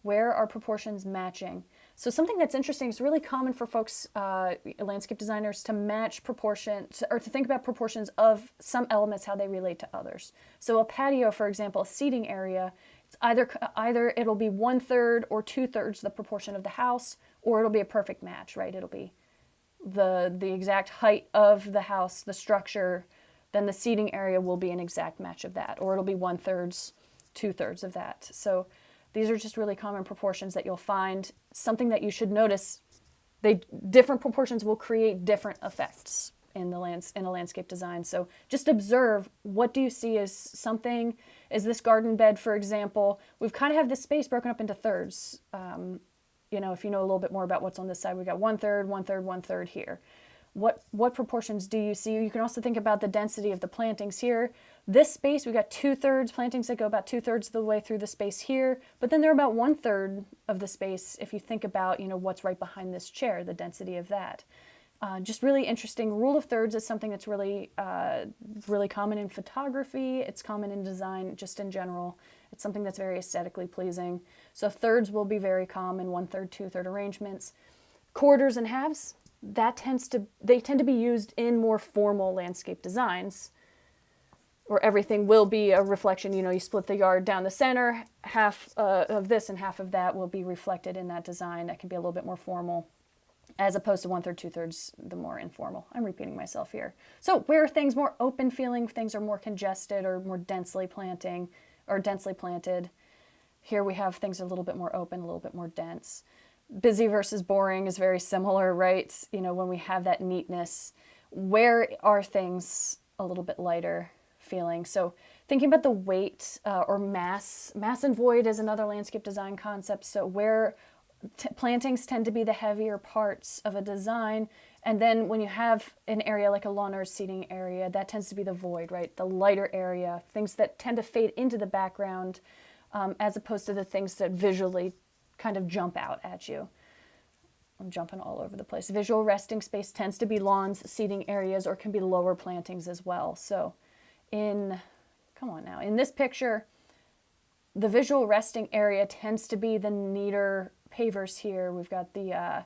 Where are proportions matching? So something that's interesting, is really common for folks, landscape designers, to match proportions, or to think about proportions of some elements, how they relate to others. So a patio, for example, a seating area, it's either it'll be 1/3 or 2/3 the proportion of the house, or it'll be a perfect match, right? It'll be the exact height of the house, the structure, then the seating area will be an exact match of that, or it'll be 1/3, 2/3 of that. So these are just really common proportions that you'll find. Something that you should notice, different proportions will create different effects in a landscape design. So just observe, what do you see as something, is this garden bed, for example, we've kind of have this space broken up into thirds. If you know a little bit more about what's on this side, we got 1/3, 1/3, 1/3 here. What proportions do you see? You can also think about the density of the plantings here. This space, we got 2/3 plantings that go about 2/3 of the way through the space here, but then they're about 1/3 of the space if you think about, what's right behind this chair, the density of that. Just really interesting. Rule of thirds is something that's really, really common in photography. It's common in design, just in general. It's something that's very aesthetically pleasing. So thirds will be very common, 1/3, 2/3 arrangements. Quarters and halves, they tend to be used in more formal landscape designs, where everything will be a reflection. You split the yard down the center, half of this and half of that will be reflected in that design. That can be a little bit more formal, as opposed to 1/3, 2/3, the more informal. I'm repeating myself here. So where are things more open feeling, things are more congested or more densely planted. Here we have things a little bit more open, a little bit more dense. Busy versus boring is very similar, right? When we have that neatness, where are things a little bit lighter feeling? So thinking about the weight or mass and void is another landscape design concept. So where plantings tend to be the heavier parts of a design, and then when you have an area like a lawn or seating area, that tends to be the void, right? The lighter area, things that tend to fade into the background, as opposed to the things that visually kind of jump out at you. I'm jumping all over the place. Visual resting space tends to be lawns, seating areas, or can be lower plantings as well. So in this picture, the visual resting area tends to be the neater pavers here. We've got the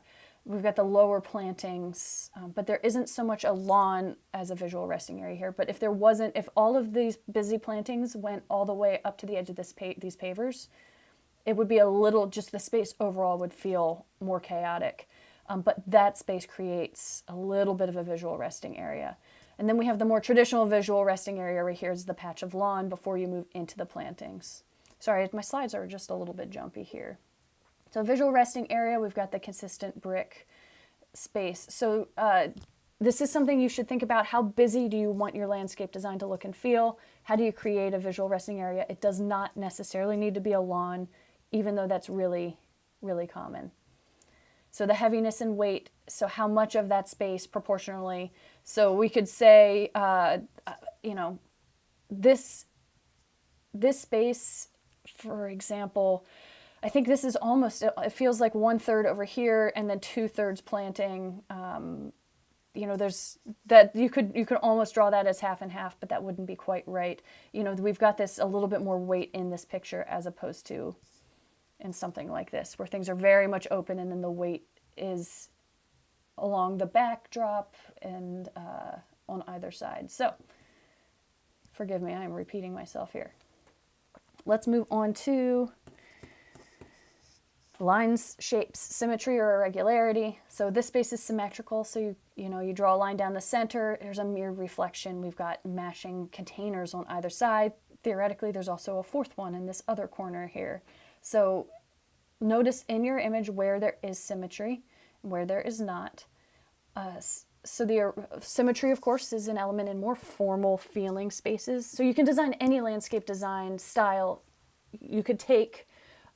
lower plantings, but there isn't so much a lawn as a visual resting area here. But if all of these busy plantings went all the way up to the edge of these pavers, it would be a little, just the space overall would feel more chaotic. But that space creates a little bit of a visual resting area. And then we have the more traditional visual resting area right here is the patch of lawn before you move into the plantings. Sorry, my slides are just a little bit jumpy here. So visual resting area, we've got the consistent brick space. So this is something you should think about. How busy do you want your landscape design to look and feel? How do you create a visual resting area? It does not necessarily need to be a lawn, even though that's really, really common. So the heaviness and weight, so how much of that space proportionally. So we could say, you know, this space, for example, I think this is almost, it feels like 1/3 over here and then 2/3 planting. You know, there's that you could almost draw that as half and half, but that wouldn't be quite right. You know, we've got this a little bit more weight in this picture as opposed to in something like this, where things are very much open and then the weight is along the backdrop and on either side. So, forgive me, I'm repeating myself here. Let's move on to lines, shapes, symmetry or irregularity. So this space is symmetrical, so you draw a line down the center, there's a mirrored reflection, we've got matching containers on either side. Theoretically, there's also a fourth one in this other corner here. So notice in your image where there is symmetry, where there is not. So the symmetry, of course, is an element in more formal feeling spaces. So you can design any landscape design style. You could take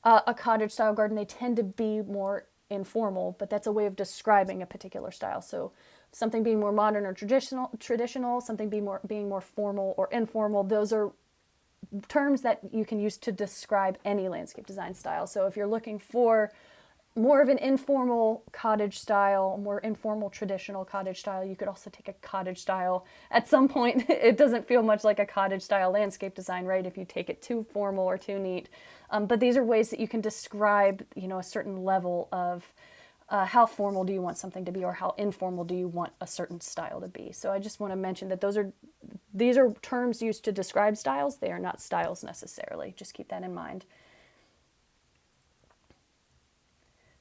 a cottage style garden. They tend to be more informal, but that's a way of describing a particular style. So something being more modern or traditional, something being more formal or informal, those are terms that you can use to describe any landscape design style. So if you're looking for more of an informal cottage style, more informal traditional cottage style, you could also take a cottage style. At some point, it doesn't feel much like a cottage style landscape design, right? If you take it too formal or too neat. But these are ways that you can describe, a certain level of how formal do you want something to be, or how informal do you want a certain style to be. So I just want to mention that these are terms used to describe styles. They are not styles necessarily. Just keep that in mind.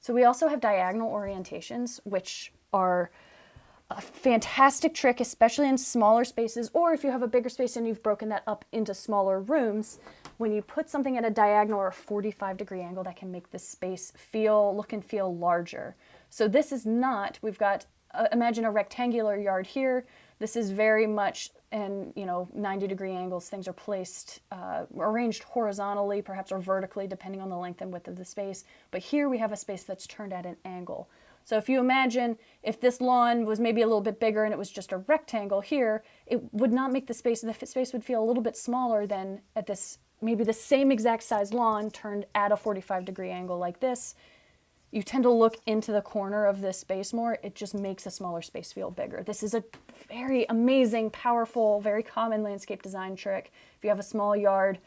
So we also have diagonal orientations, which are a fantastic trick, especially in smaller spaces, or if you have a bigger space and you've broken that up into smaller rooms. When you put something at a diagonal or a 45-degree angle, that can make the space look and feel larger. So this is not, we've got, imagine a rectangular yard here. This is very much in 90-degree angles. Things are placed, arranged horizontally, perhaps, or vertically, depending on the length and width of the space. But here we have a space that's turned at an angle. So if you imagine if this lawn was maybe a little bit bigger and it was just a rectangle here, it would not make the space would feel a little bit smaller than at this, maybe the same exact size lawn turned at a 45-degree angle like this. You tend to look into the corner of this space more. It just makes a smaller space feel bigger. This is a very amazing, powerful, very common landscape design trick. If you have a small yard,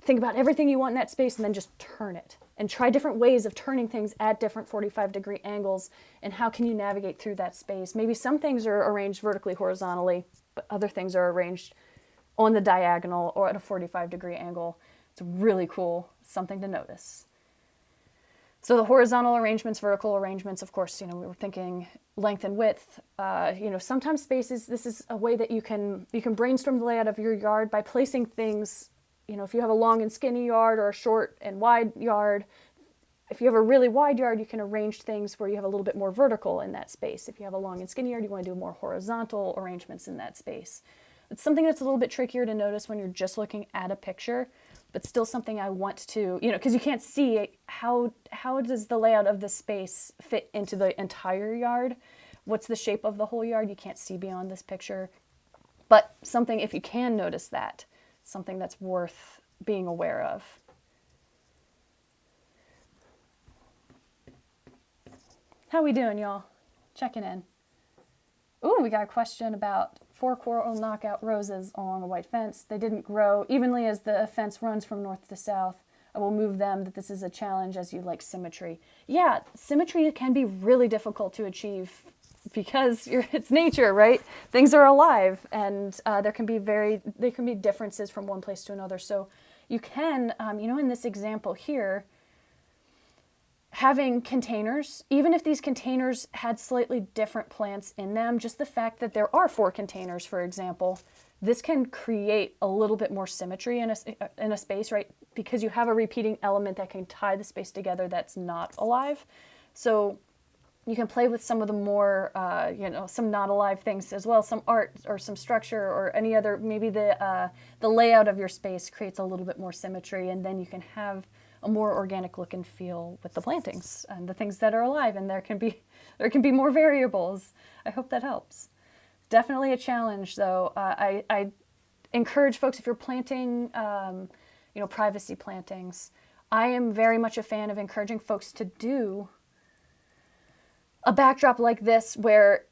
think about everything you want in that space and then just turn it. And try different ways of turning things at different 45-degree angles, and how can you navigate through that space. Maybe some things are arranged vertically, horizontally, but other things are arranged on the diagonal or at a 45-degree angle. It's really cool, something to notice. So the horizontal arrangements, vertical arrangements, of course, we were thinking length and width. Sometimes spaces, this is a way that you can brainstorm the layout of your yard by placing things. If you have a long and skinny yard or a short and wide yard, if you have a really wide yard, you can arrange things where you have a little bit more vertical in that space. If you have a long and skinny yard, you want to do more horizontal arrangements in that space. It's something that's a little bit trickier to notice when you're just looking at a picture, but still something I want to, because you can't see how does the layout of the space fit into the entire yard? What's the shape of the whole yard? You can't see beyond this picture. But something, if you can notice that, something that's worth being aware of. How we doing, y'all? Checking in. Ooh, we got a question about 4 coral knockout roses along a white fence. They didn't grow evenly as the fence runs from north to south. I will move them, that this is a challenge as you like symmetry. Yeah, symmetry can be really difficult to achieve because it's nature, right? Things are alive, and there can be differences from one place to another. So you can, in this example here, having containers, even if these containers had slightly different plants in them, just the fact that there are 4 containers, for example, this can create a little bit more symmetry in a space, right? Because you have a repeating element that can tie the space together that's not alive. So you can play with some of the more, some not alive things as well, some art or some structure or any other, maybe the layout of your space creates a little bit more symmetry, and then you can have a more organic look and feel with the plantings and the things that are alive, and there can be more variables. I hope that helps. Definitely a challenge, though. I encourage folks, if you're planting, privacy plantings, I am very much a fan of encouraging folks to do a backdrop like this where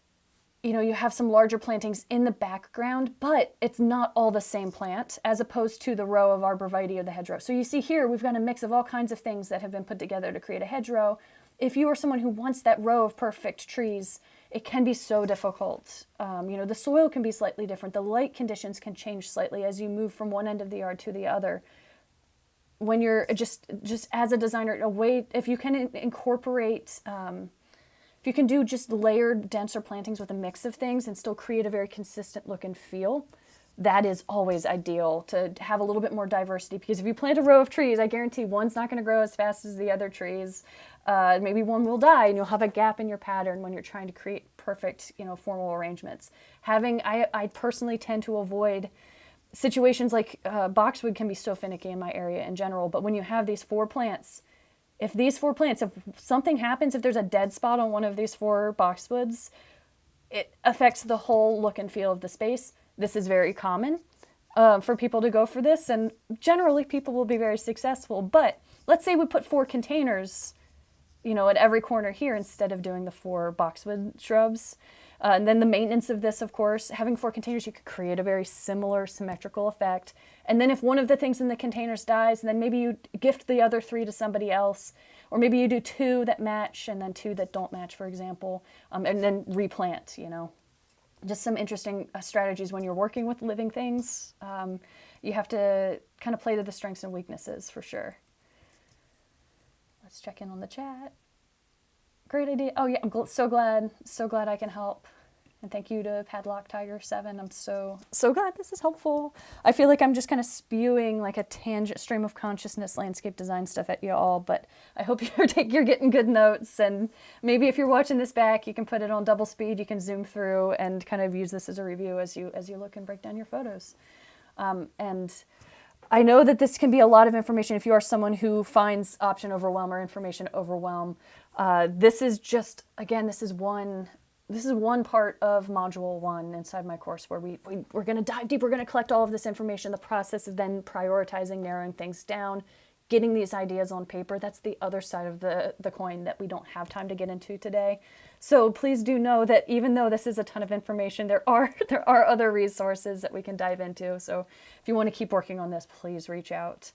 you have some larger plantings in the background, but it's not all the same plant, as opposed to the row of arborvitae or the hedgerow. So you see here, we've got a mix of all kinds of things that have been put together to create a hedgerow. If you are someone who wants that row of perfect trees, it can be so difficult. The soil can be slightly different. The light conditions can change slightly as you move from one end of the yard to the other. When you're just as a designer, if you can incorporate, if you can do just layered, denser plantings with a mix of things and still create a very consistent look and feel, that is always ideal, to have a little bit more diversity. Because if you plant a row of trees, I guarantee one's not going to grow as fast as the other trees. Maybe one will die, and you'll have a gap in your pattern when you're trying to create perfect, formal arrangements. I personally tend to avoid situations like boxwood can be so finicky in my area in general, but when you have these 4 plants, if something happens, if there's a dead spot on one of these 4 boxwoods, it affects the whole look and feel of the space. This is very common for people to go for this, and generally people will be very successful. But let's say we put 4 containers, at every corner here instead of doing the 4 boxwood shrubs. And then the maintenance of this, of course, having 4 containers, you could create a very similar symmetrical effect. And then if one of the things in the containers dies, then maybe you gift the other 3 to somebody else. Or maybe you do 2 that match and then 2 that don't match, for example, and then replant, Just some interesting strategies when you're working with living things. You have to kind of play to the strengths and weaknesses for sure. Let's check in on the chat. Great idea. Oh yeah, I'm so glad I can help. And thank you to Padlock Tiger 7. I'm so glad this is helpful. I feel like I'm just kind of spewing like a tangent stream of consciousness landscape design stuff at you all, but I hope you're getting good notes, and maybe if you're watching this back, you can put it on double speed, you can zoom through and kind of use this as a review as you look and break down your photos. And I know that this can be a lot of information if you are someone who finds option overwhelm or information overwhelm. This is one part of module 1 inside my course where we're going to dive deep. We're going to collect all of this information, the process of then prioritizing, narrowing things down, getting these ideas on paper. That's the other side of the coin that we don't have time to get into today. So please do know that even though this is a ton of information, there are other resources that we can dive into. So if you want to keep working on this, please reach out.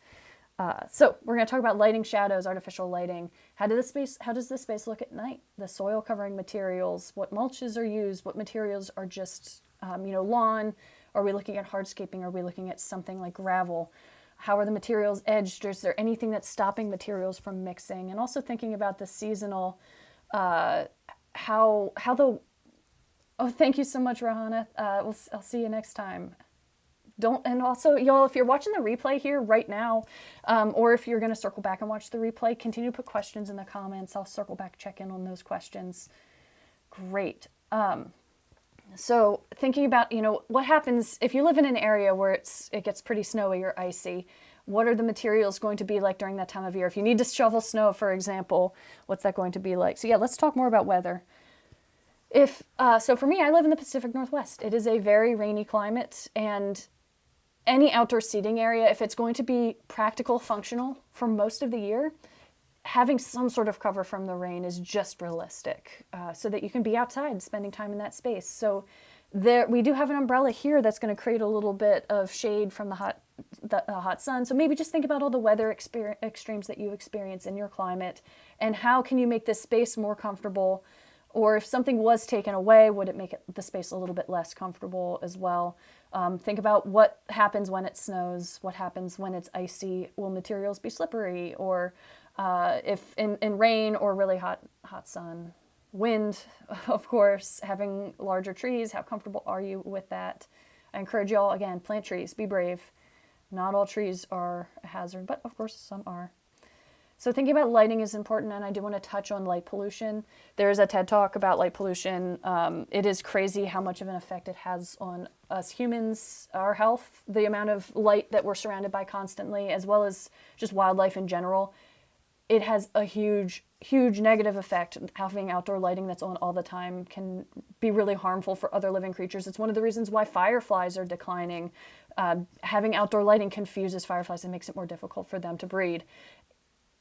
So we're going to talk about lighting, shadows, artificial lighting. How does the space look at night? The soil covering materials, what mulches are used, what materials are just, lawn? Are we looking at hardscaping? Are we looking at something like gravel? How are the materials edged? Is there anything that's stopping materials from mixing? And also thinking about the seasonal, oh, thank you so much, Rahana. I'll see you next time. And also, y'all, if you're watching the replay here right now, or if you're going to circle back and watch the replay, continue to put questions in the comments. I'll circle back, check in on those questions. Great. So thinking about, what happens if you live in an area where it gets pretty snowy or icy. What are the materials going to be like during that time of year? If you need to shovel snow, for example, what's that going to be like? So yeah, let's talk more about weather. So for me, I live in the Pacific Northwest. It is a very rainy climate, and any outdoor seating area, if it's going to be practical, functional for most of the year, having some sort of cover from the rain is just realistic, so that you can be outside spending time in that space. So we do have an umbrella here that's going to create a little bit of shade from the hot sun. So maybe just think about all the weather extremes that you experience in your climate, and how can you make this space more comfortable. Or if something was taken away, would it make the space a little bit less comfortable as well? Think about what happens when it snows, what happens when it's icy. Will materials be slippery? Or If in rain or really hot sun, wind, of course, having larger trees, how comfortable are you with that? I encourage y'all, again, plant trees, be brave. Not all trees are a hazard, but of course some are. So thinking about lighting is important, and I do want to touch on light pollution. There's a TED Talk about light pollution. It is crazy how much of an effect it has on us humans, our health, the amount of light that we're surrounded by constantly, as well as just wildlife in general. It has a huge negative effect. Having outdoor lighting that's on all the time can be really harmful for other living creatures. It's one of the reasons why fireflies are declining. Having outdoor lighting confuses fireflies and makes it more difficult for them to breed.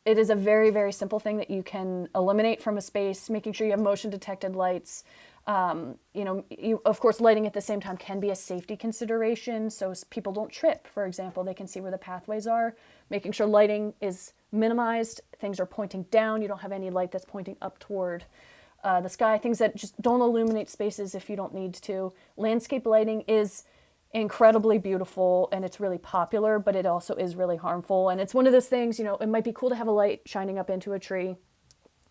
It is a very, very simple thing that you can eliminate from a space, making sure you have motion detected lights. Of course, lighting at the same time can be a safety consideration. So people don't trip, for example, they can see where the pathways are. Making sure lighting is minimized, things are pointing down. You don't have any light that's pointing up toward the sky. Things that just don't illuminate spaces if you don't need to. Landscape lighting is incredibly beautiful and it's really popular, but it also is really harmful. And it's one of those things, it might be cool to have a light shining up into a tree.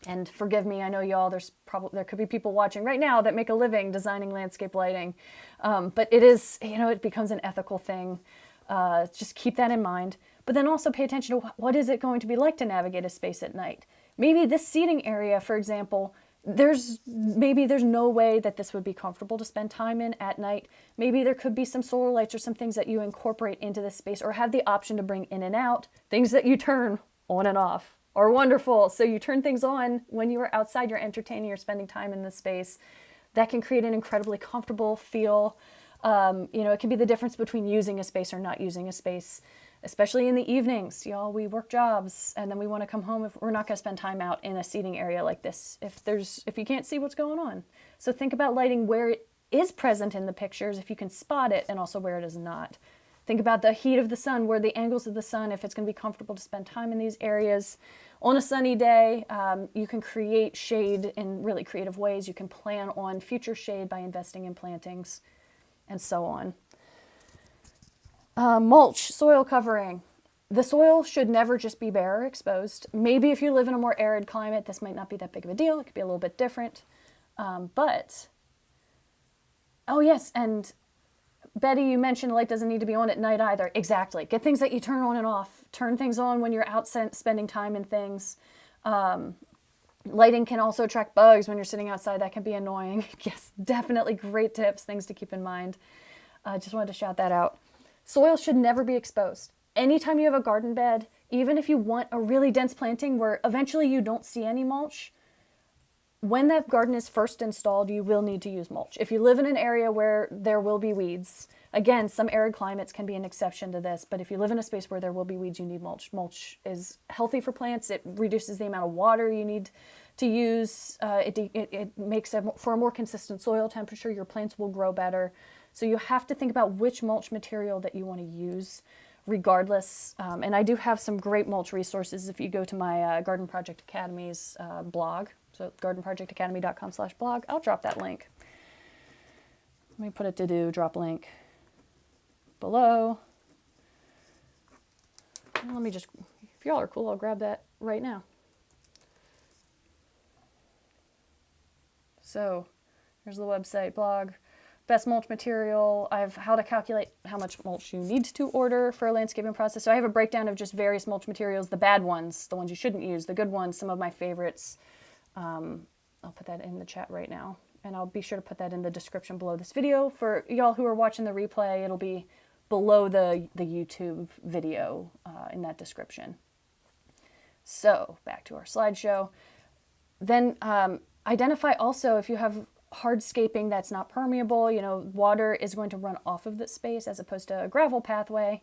And forgive me, I know y'all, there could be people watching right now that make a living designing landscape lighting. But it is, it becomes an ethical thing. Just keep that in mind. But then also pay attention to what is it going to be like to navigate a space at night. Maybe this seating area, for example, there's no way that this would be comfortable to spend time in at night. Maybe there could be some solar lights or some things that you incorporate into this space or have the option to bring in and out. Things that you turn on and off are wonderful. So you turn things on when you are outside, you're entertaining, you're spending time in this space. That can create an incredibly comfortable feel. It can be the difference between using a space or not using a space. Especially in the evenings, y'all, we work jobs and then we want to come home. If we're not going to spend time out in a seating area like this, if you can't see what's going on. So think about lighting where it is present in the pictures, if you can spot it, and also where it is not. Think about the heat of the sun, where the angles of the sun, if it's going to be comfortable to spend time in these areas. On a sunny day, you can create shade in really creative ways. You can plan on future shade by investing in plantings and so on. Mulch, soil covering. The soil should never just be bare or exposed. Maybe if you live in a more arid climate, this might not be that big of a deal. It could be a little bit different. Oh yes, and Betty, you mentioned light doesn't need to be on at night either. Exactly. Get things that you turn on and off. Turn things on when you're out spending time in things. Lighting can also attract bugs when you're sitting outside. That can be annoying. Yes, definitely great tips, things to keep in mind. I just wanted to shout that out. Soil should never be exposed. Anytime you have a garden bed, even if you want a really dense planting where eventually you don't see any mulch, when that garden is first installed, you will need to use mulch. If you live in an area where there will be weeds, again, some arid climates can be an exception to this, but if you live in a space where there will be weeds, you need mulch. Mulch is healthy for plants. It reduces the amount of water you need to use. It makes for a more consistent soil temperature. Your plants will grow better. So you have to think about which mulch material that you want to use regardless. And I do have some great mulch resources if you go to my Garden Project Academy's blog. So gardenprojectacademy.com/blog. I'll drop that link. Let me put it to do, drop link below. Let me just, if y'all are cool, I'll grab that right now. So here's the website, blog. Best mulch material. I have how to calculate how much mulch you need to order for a landscaping process. So I have a breakdown of just various mulch materials, the bad ones, the ones you shouldn't use, the good ones, some of my favorites. I'll put that in the chat right now. And I'll be sure to put that in the description below this video. For y'all who are watching the replay, it'll be below the YouTube video in that description. So back to our slideshow. Then identify also if you have hardscaping that's not permeable, water is going to run off of this space as opposed to a gravel pathway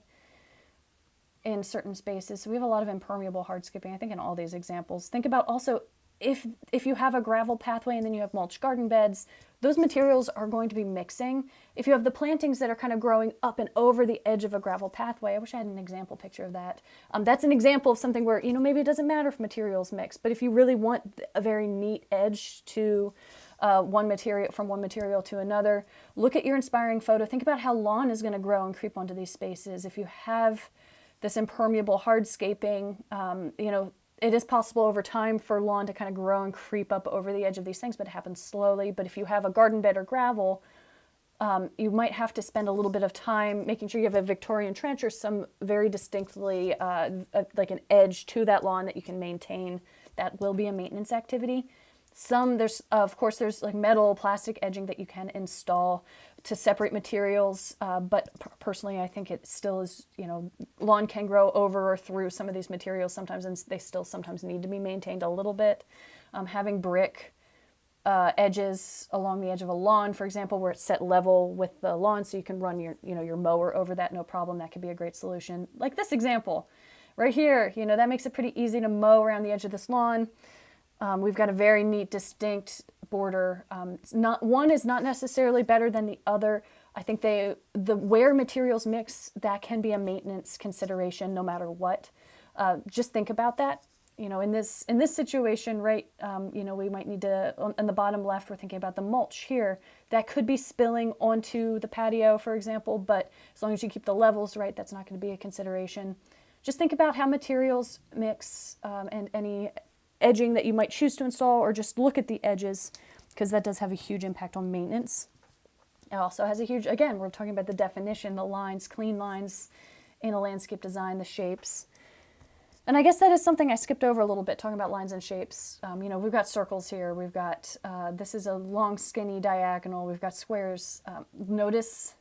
in certain spaces. So we have a lot of impermeable hardscaping, I think, in all these examples. Think about also if you have a gravel pathway and then you have mulch garden beds, those materials are going to be mixing. If you have the plantings that are kind of growing up and over the edge of a gravel pathway, I wish I had an example picture of that. That's an example of something where, maybe it doesn't matter if materials mix, but if you really want a very neat edge to one material to another, look at your inspiring photo. Think about how lawn is going to grow and creep onto these spaces. If you have this impermeable hardscaping, it is possible over time for lawn to kind of grow and creep up over the edge of these things, but it happens slowly. But if you have a garden bed or gravel, you might have to spend a little bit of time making sure you have a Victorian trench or some very distinctly like an edge to that lawn that you can maintain. That will be a maintenance activity. There's like metal, plastic edging that you can install to separate materials. But personally, I think it still is, lawn can grow over or through some of these materials sometimes, and they still sometimes need to be maintained a little bit. Having brick edges along the edge of a lawn, for example, where it's set level with the lawn, so you can run your mower over that, no problem. That could be a great solution. Like this example right here, that makes it pretty easy to mow around the edge of this lawn. We've got a very neat, distinct border. One is not necessarily better than the other. I think where materials mix, that can be a maintenance consideration no matter what. Just think about that. In this situation, right, we might need to, on the bottom left, we're thinking about the mulch here. That could be spilling onto the patio, for example, but as long as you keep the levels right, that's not going to be a consideration. Just think about how materials mix and any edging that you might choose to install, or just look at the edges, because that does have a huge impact on maintenance. It also has a huge, again, we're talking about the definition, the lines, clean lines in a landscape design, the shapes. And I guess that is something I skipped over a little bit, talking about lines and shapes. We've got circles here. We've got, this is a long, skinny diagonal. We've got squares. Notice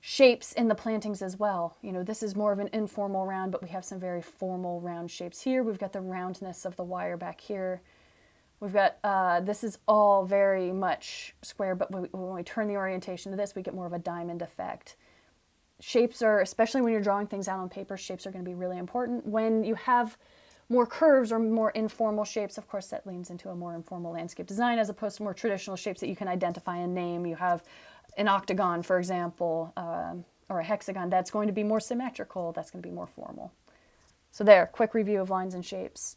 shapes in the plantings as well. This is more of an informal round, but we have some very formal round shapes here. We've got the roundness of the wire back here. We've got, this is all very much square, but when we turn the orientation to this, we get more of a diamond effect. Shapes are, especially when you're drawing things out on paper, shapes are going to be really important. When you have more curves or more informal shapes, of course, that leans into a more informal landscape design as opposed to more traditional shapes that you can identify and name. You have an octagon, for example, or a hexagon. That's going to be more symmetrical. That's going to be more formal. So there, quick review of lines and shapes.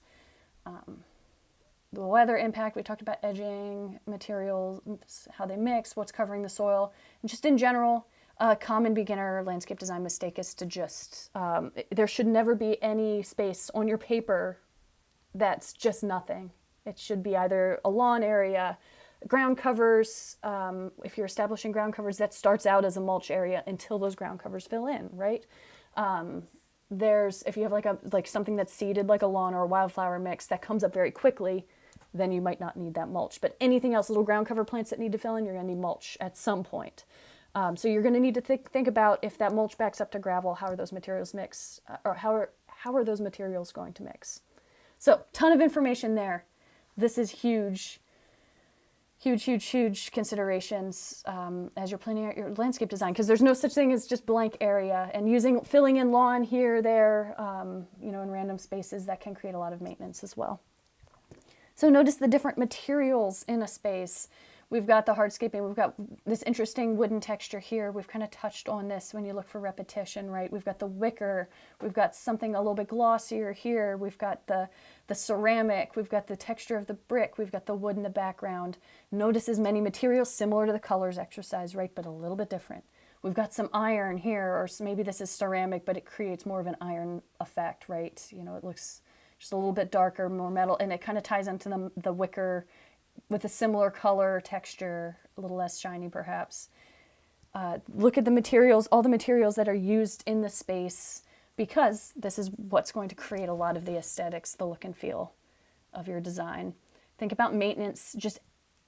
The weather impact, we talked about edging, materials, how they mix, what's covering the soil, and just in general, a common beginner landscape design mistake is to just, there should never be any space on your paper that's just nothing. It should be either a lawn area, ground covers. If you're establishing ground covers, that starts out as a mulch area until those ground covers fill in, right? If you have like something that's seeded like a lawn or a wildflower mix that comes up very quickly, then you might not need that mulch. But anything else, little ground cover plants that need to fill in, you're going to need mulch at some point. So you're going to need to think about, if that mulch backs up to gravel, how are those materials mix, or how are those materials going to mix? So ton of information there. This is huge considerations as you're planning out your landscape design, because there's no such thing as just blank area, and filling in lawn here, there, in random spaces, that can create a lot of maintenance as well. So notice the different materials in a space. We've got the hardscaping, we've got this interesting wooden texture here. We've kind of touched on this when you look for repetition, right? We've got the wicker, we've got something a little bit glossier here. We've got the ceramic, we've got the texture of the brick, we've got the wood in the background. Notice as many materials similar to the colors exercise, right? But a little bit different. We've got some iron here, or maybe this is ceramic, but it creates more of an iron effect, right? It looks just a little bit darker, more metal, and it kind of ties into the wicker with a similar color, texture, a little less shiny perhaps. Look at the materials, all the materials that are used in the space, because this is what's going to create a lot of the aesthetics, the look and feel of your design. Think about maintenance, just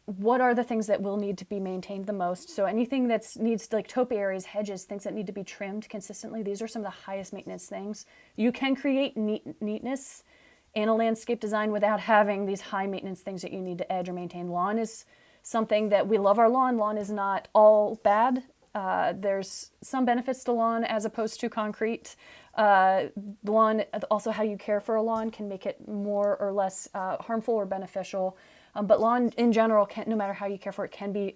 what are the things that will need to be maintained the most? So anything that needs, like topiaries, hedges, things that need to be trimmed consistently, these are some of the highest maintenance things. You can create neatness in a landscape design without having these high maintenance things that you need to edge or maintain. Lawn is something that we love our lawn. Lawn is not all bad. There's some benefits to lawn as opposed to concrete. Lawn, also how you care for a lawn can make it more or less harmful or beneficial. But lawn in general, no matter how you care for it, can be,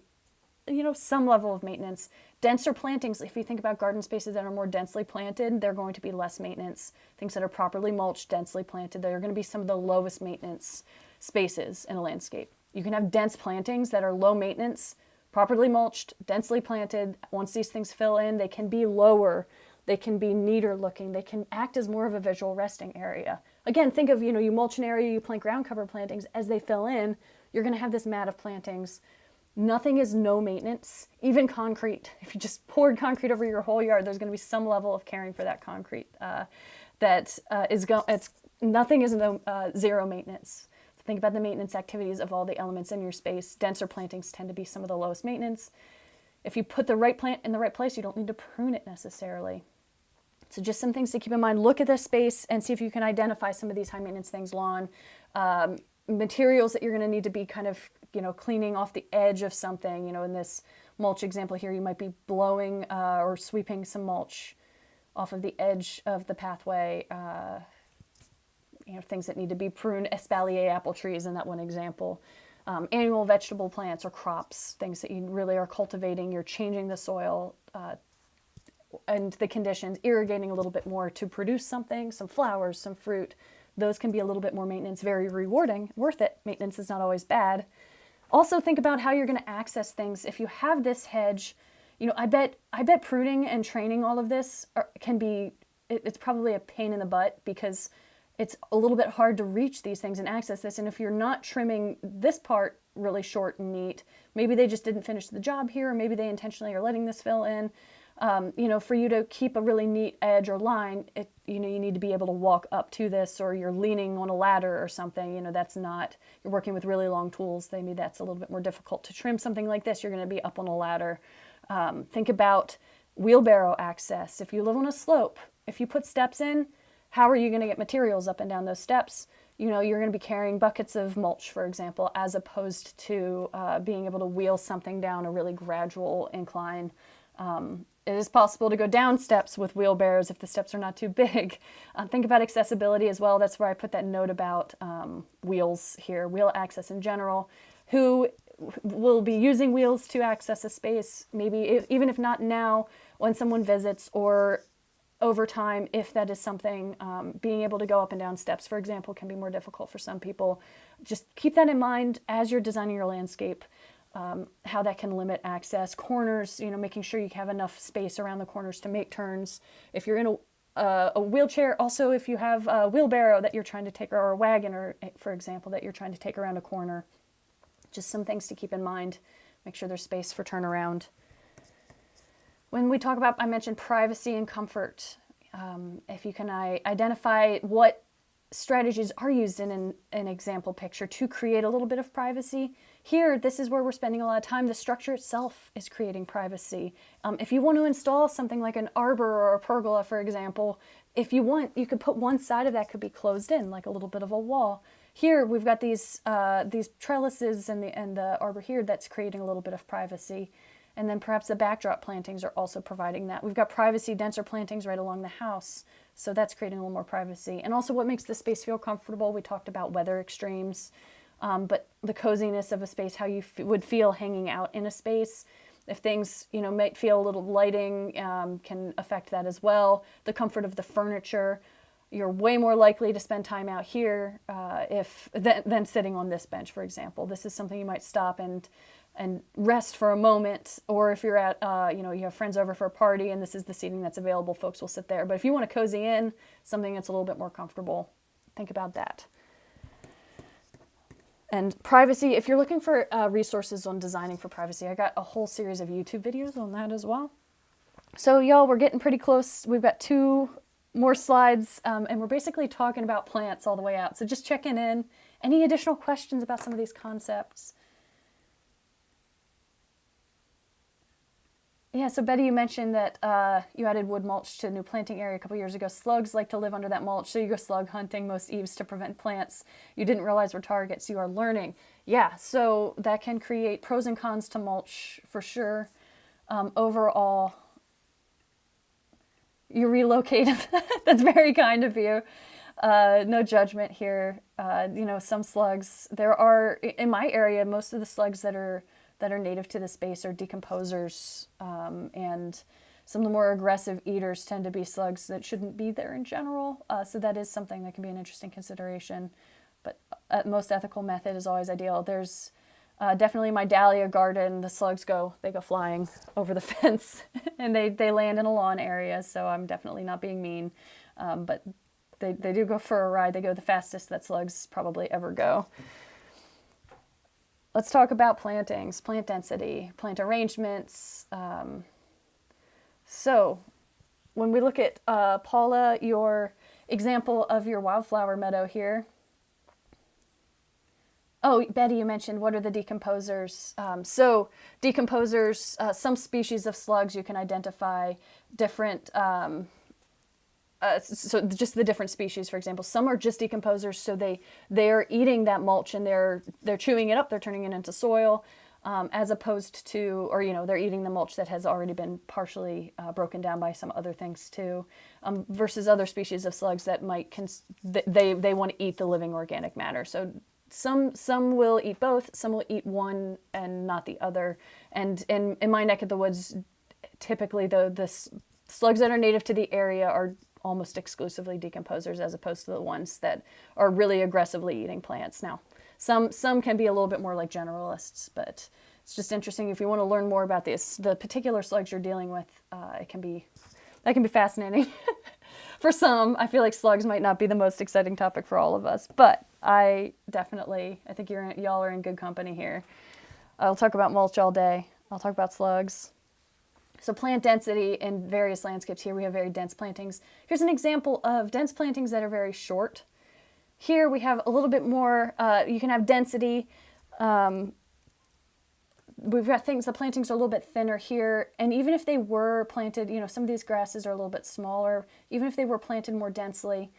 some level of maintenance. Denser plantings, if you think about garden spaces that are more densely planted, they're going to be less maintenance. Things that are properly mulched, densely planted, they're going to be some of the lowest maintenance spaces in a landscape. You can have dense plantings that are low maintenance, properly mulched, densely planted. Once these things fill in, they can be lower They can be neater looking. They can act as more of a visual resting area. Again, think of, you mulch an area, you plant ground cover plantings. As they fill in, you're going to have this mat of plantings. Nothing is no maintenance, even concrete. If you just poured concrete over your whole yard, there's going to be some level of caring for that concrete. Nothing is zero maintenance. Think about the maintenance activities of all the elements in your space. Denser plantings tend to be some of the lowest maintenance. If you put the right plant in the right place, you don't need to prune it necessarily. So just some things to keep in mind. Look at this space and see if you can identify some of these high maintenance things. Lawn, materials that you're going to need to be kind of, cleaning off the edge of something. In this mulch example here, you might be blowing or sweeping some mulch off of the edge of the pathway. Things that need to be pruned, espalier apple trees in that one example. Annual vegetable plants or crops, things that you really are cultivating. You're changing the soil and the conditions, irrigating a little bit more to produce something, some flowers, some fruit. Those can be a little bit more maintenance, very rewarding, worth it. Maintenance is not always bad. Also think about how you're going to access things. If you have this hedge, I bet pruning and training all of this can be, it's probably a pain in the butt because it's a little bit hard to reach these things and access this. And if you're not trimming this part really short and neat, maybe they just didn't finish the job here, or maybe they intentionally are letting this fill in. For you to keep a really neat edge or line, you need to be able to walk up to this, or you're leaning on a ladder or something. You're working with really long tools. Maybe that's a little bit more difficult to trim something like this. You're going to be up on a ladder. Think about wheelbarrow access. If you live on a slope, if you put steps in, how are you going to get materials up and down those steps? You're going to be carrying buckets of mulch, for example, as opposed to being able to wheel something down a really gradual incline. It is possible to go down steps with wheelbarrows if the steps are not too big. Think about accessibility as well. That's where I put that note about wheels here, wheel access in general. Who will be using wheels to access a space, maybe even if not now, when someone visits, or over time, if that is something, being able to go up and down steps, for example, can be more difficult for some people. Just keep that in mind as you're designing your landscape. How that can limit access. Corners, making sure you have enough space around the corners to make turns. If you're in a wheelchair, also if you have a wheelbarrow that you're trying to take, or a wagon, or for example, that you're trying to take around a corner. Just some things to keep in mind. Make sure there's space for turnaround. When we talk about, I mentioned privacy and comfort. If you can identify what strategies are used in an example picture to create a little bit of privacy. Here, this is where we're spending a lot of time. The structure itself is creating privacy. If you want to install something like an arbor or a pergola, for example, if you want, you could put one side of that could be closed in, like a little bit of a wall. Here, we've got these trellises and the arbor here that's creating a little bit of privacy. And then perhaps the backdrop plantings are also providing that. We've got privacy, denser plantings right along the house. So that's creating a little more privacy. And also what makes the space feel comfortable. We talked about weather extremes, but the coziness of a space, how you would feel hanging out in a space. If things, might feel a little lighting, can affect that as well. The comfort of the furniture. You're way more likely to spend time out here than sitting on this bench, for example. This is something you might stop and rest for a moment, or if you're at, you have friends over for a party and this is the seating that's available, folks will sit there. But if you want to cozy in, something that's a little bit more comfortable, think about that. And privacy, if you're looking for resources on designing for privacy, I got a whole series of YouTube videos on that as well. So y'all, we're getting pretty close. We've got 2 more slides, and we're basically talking about plants all the way out. So just checking in. Any additional questions about some of these concepts? Yeah, so Betty, you mentioned that you added wood mulch to a new planting area a couple years ago. Slugs like to live under that mulch, so you go slug hunting most eaves to prevent plants you didn't realize were targets. You are learning. Yeah, so that can create pros and cons to mulch for sure. Overall, you relocated. That's very kind of you. No judgment here. Some slugs, there are, in my area, most of the slugs that are native to the space are decomposers, and some of the more aggressive eaters tend to be slugs that shouldn't be there in general. So that is something that can be an interesting consideration. But most ethical method is always ideal. There's Definitely my dahlia garden, the slugs they go flying over the fence and they land in a lawn area, so I'm definitely not being mean. But they do go for a ride. They go the fastest that slugs probably ever go. Let's talk about plantings, plant density, plant arrangements. So when we look at, Paula, your example of your wildflower meadow here. Oh, Betty, you mentioned what are the decomposers? So decomposers, some species of slugs you can identify different, so just the different species, for example. Some are just decomposers, so they're eating that mulch and they're chewing it up, they're turning it into soil, as opposed to, or they're eating the mulch that has already been partially broken down by some other things too, versus other species of slugs that might they want to eat the living organic matter. So some will eat both, some will eat one and not the other. And in my neck of the woods, typically the slugs that are native to the area are almost exclusively decomposers, as opposed to the ones that are really aggressively eating plants. Now, some can be a little bit more like generalists, but it's just interesting. If you want to learn more about the particular slugs you're dealing with, that can be fascinating. For some, I feel like slugs might not be the most exciting topic for all of us, but I think y'all are in good company here. I'll talk about mulch all day. I'll talk about slugs. So plant density in various landscapes. Here we have very dense plantings. Here's an example of dense plantings that are very short. Here we have a little bit more, you can have density. We've got the plantings are a little bit thinner here. And even if they were planted, some of these grasses are a little bit smaller. Even if they were planted more densely,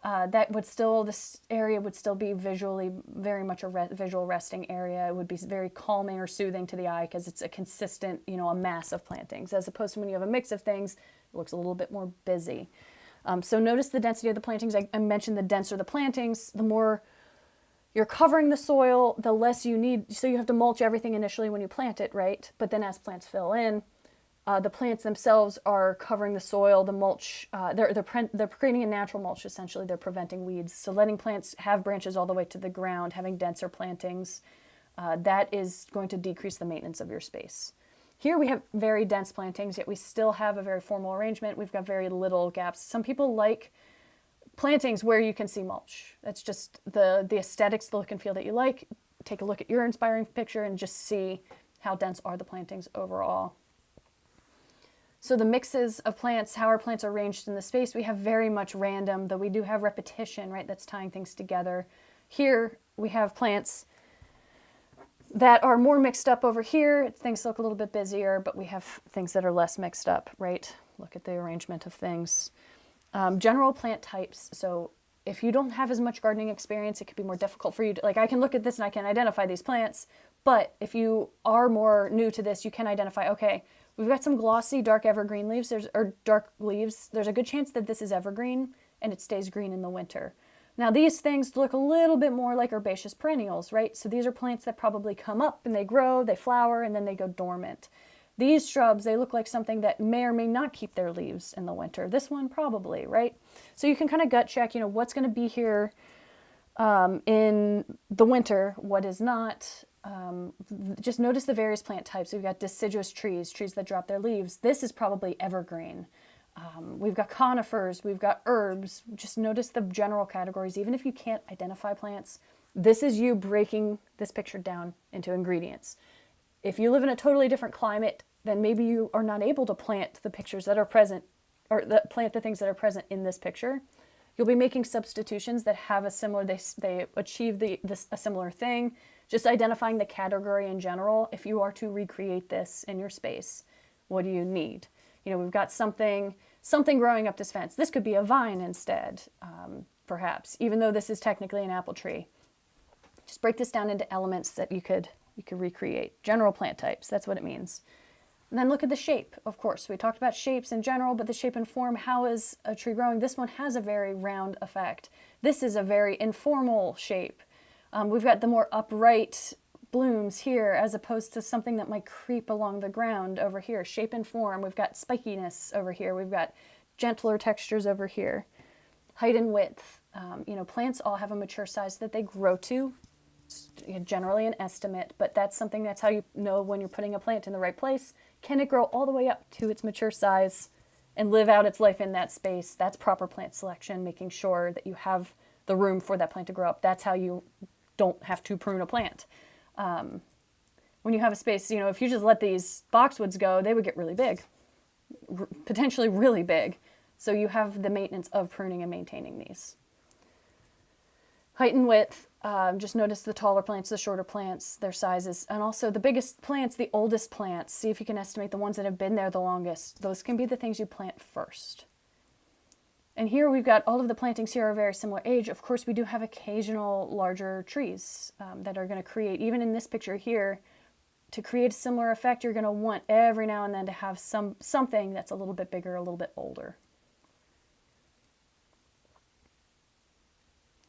this area would still be visually very much a visual resting area. It would be very calming or soothing to the eye because it's a consistent, a mass of plantings, as opposed to when you have a mix of things, it looks a little bit more busy. So notice the density of the plantings. I mentioned the denser the plantings, the more you're covering the soil, the less you need. So you have to mulch everything initially when you plant it, right? But then as plants fill in, the plants themselves are covering the soil. The mulch, they're creating a natural mulch, essentially. They're preventing weeds. So letting plants have branches all the way to the ground, having denser plantings, that is going to decrease the maintenance of your space. Here we have very dense plantings, yet we still have a very formal arrangement. We've got very little gaps. Some people like plantings where you can see mulch. That's just the aesthetics, the look and feel that you like. Take a look at your inspiring picture and just see how dense are the plantings overall. So the mixes of plants, how our plants are arranged in the space, we have very much random, though we do have repetition, right? That's tying things together. Here we have plants that are more mixed up over here. Things look a little bit busier, but we have things that are less mixed up, right? Look at the arrangement of things. General plant types. So if you don't have as much gardening experience, it could be more difficult for you to, I can look at this and I can identify these plants, but if you are more new to this, you can identify, okay, we've got some glossy dark evergreen leaves, or dark leaves. There's a good chance that this is evergreen and it stays green in the winter. Now these things look a little bit more like herbaceous perennials, right? So these are plants that probably come up and they grow, they flower, and then they go dormant. These shrubs, they look like something that may or may not keep their leaves in the winter. This one probably, right? So you can kind of gut check, what's going to be here in the winter, what is not. Just notice the various plant types. We've got deciduous trees that drop their leaves. This is probably evergreen. We've got conifers, we've got herbs. Just notice the general categories. Even if you can't identify plants, this is you breaking this picture down into ingredients. If you live in a totally different climate, then maybe you are not able to plant the pictures that are present, or plant the things that are present in this picture. You'll be making substitutions that have a similar, they achieve a similar thing. Just identifying the category in general. If you are to recreate this in your space, what do you need? We've got something growing up this fence. This could be a vine instead, perhaps, even though this is technically an apple tree. Just break this down into elements that you could recreate. General plant types, that's what it means. And then look at the shape, of course. We talked about shapes in general, but the shape and form, how is a tree growing? This one has a very round effect. This is a very informal shape. We've got the more upright blooms here as opposed to something that might creep along the ground over here. Shape and form, we've got spikiness over here. We've got gentler textures over here. Height and width. Plants all have a mature size that they grow to. generally an estimate, but that's how you know when you're putting a plant in the right place. Can it grow all the way up to its mature size and live out its life in that space? That's proper plant selection, making sure that you have the room for that plant to grow up. That's how you don't have to prune a plant. When you have a space, if you just let these boxwoods go, they would get really big, potentially really big. So you have the maintenance of pruning and maintaining these. Height and width, just notice the taller plants, the shorter plants, their sizes, and also the biggest plants, the oldest plants. See if you can estimate the ones that have been there the longest. Those can be the things you plant first. And here we've got all of the plantings here are very similar age. Of course, we do have occasional larger trees that are going to create, even in this picture here, to create a similar effect, you're going to want every now and then to have something that's a little bit bigger, a little bit older.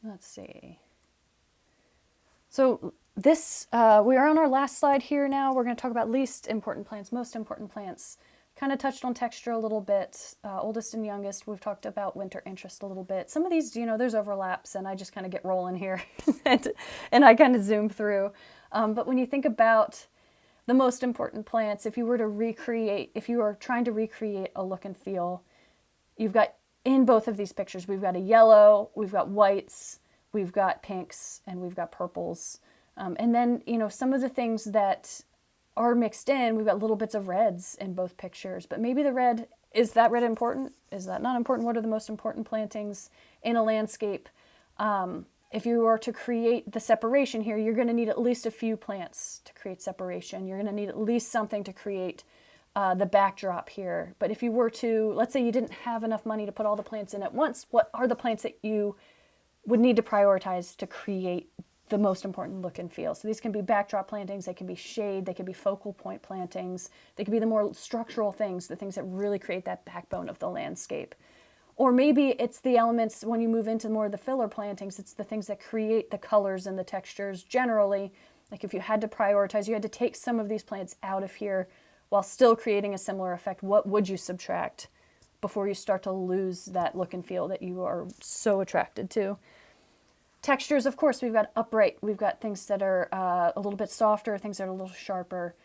Let's see. So this, we are on our last slide here now. We're going to talk about least important plants, most important plants. Kind of touched on texture a little bit. Oldest and youngest, we've talked about winter interest a little bit. Some of these, there's overlaps, and I just kind of get rolling here, and I kind of zoom through. But when you think about the most important plants, if you are trying to recreate a look and feel, you've got, in both of these pictures, we've got a yellow, we've got whites, we've got pinks, and we've got purples. And then, some of the things that are mixed in, we've got little bits of reds in both pictures. But maybe the red, is that red important? Is that not important? What are the most important plantings in a landscape? If you are to create the separation here, you're going to need at least a few plants to create separation. You're going to need at least something to create the backdrop here. But if you were to, let's say you didn't have enough money to put all the plants in at once, what are the plants that you would need to prioritize to create the most important look and feel? So these can be backdrop plantings, they can be shade, they can be focal point plantings, they can be the more structural things, the things that really create that backbone of the landscape. Or maybe it's the elements, when you move into more of the filler plantings, it's the things that create the colors and the textures generally. Like if you had to prioritize, you had to take some of these plants out of here while still creating a similar effect, what would you subtract before you start to lose that look and feel that you are so attracted to? Textures, of course, we've got upright, we've got things that are a little bit softer, things that are a little sharper.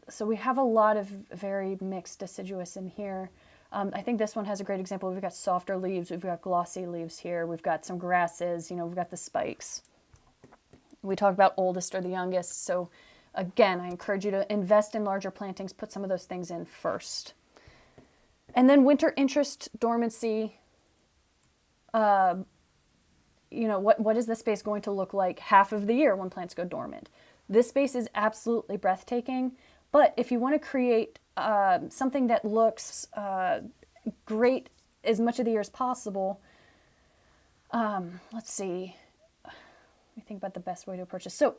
So we have a lot of very mixed deciduous in here. I think this one has a great example. We've got softer leaves, we've got glossy leaves here, we've got some grasses, we've got the spikes. We talk about oldest or the youngest, so again, I encourage you to invest in larger plantings, put some of those things in first. And then winter interest, dormancy, what is the space going to look like half of the year when plants go dormant? This space is absolutely breathtaking, but if you want to create something that looks great as much of the year as possible, let's see, let me think about the best way to approach this. So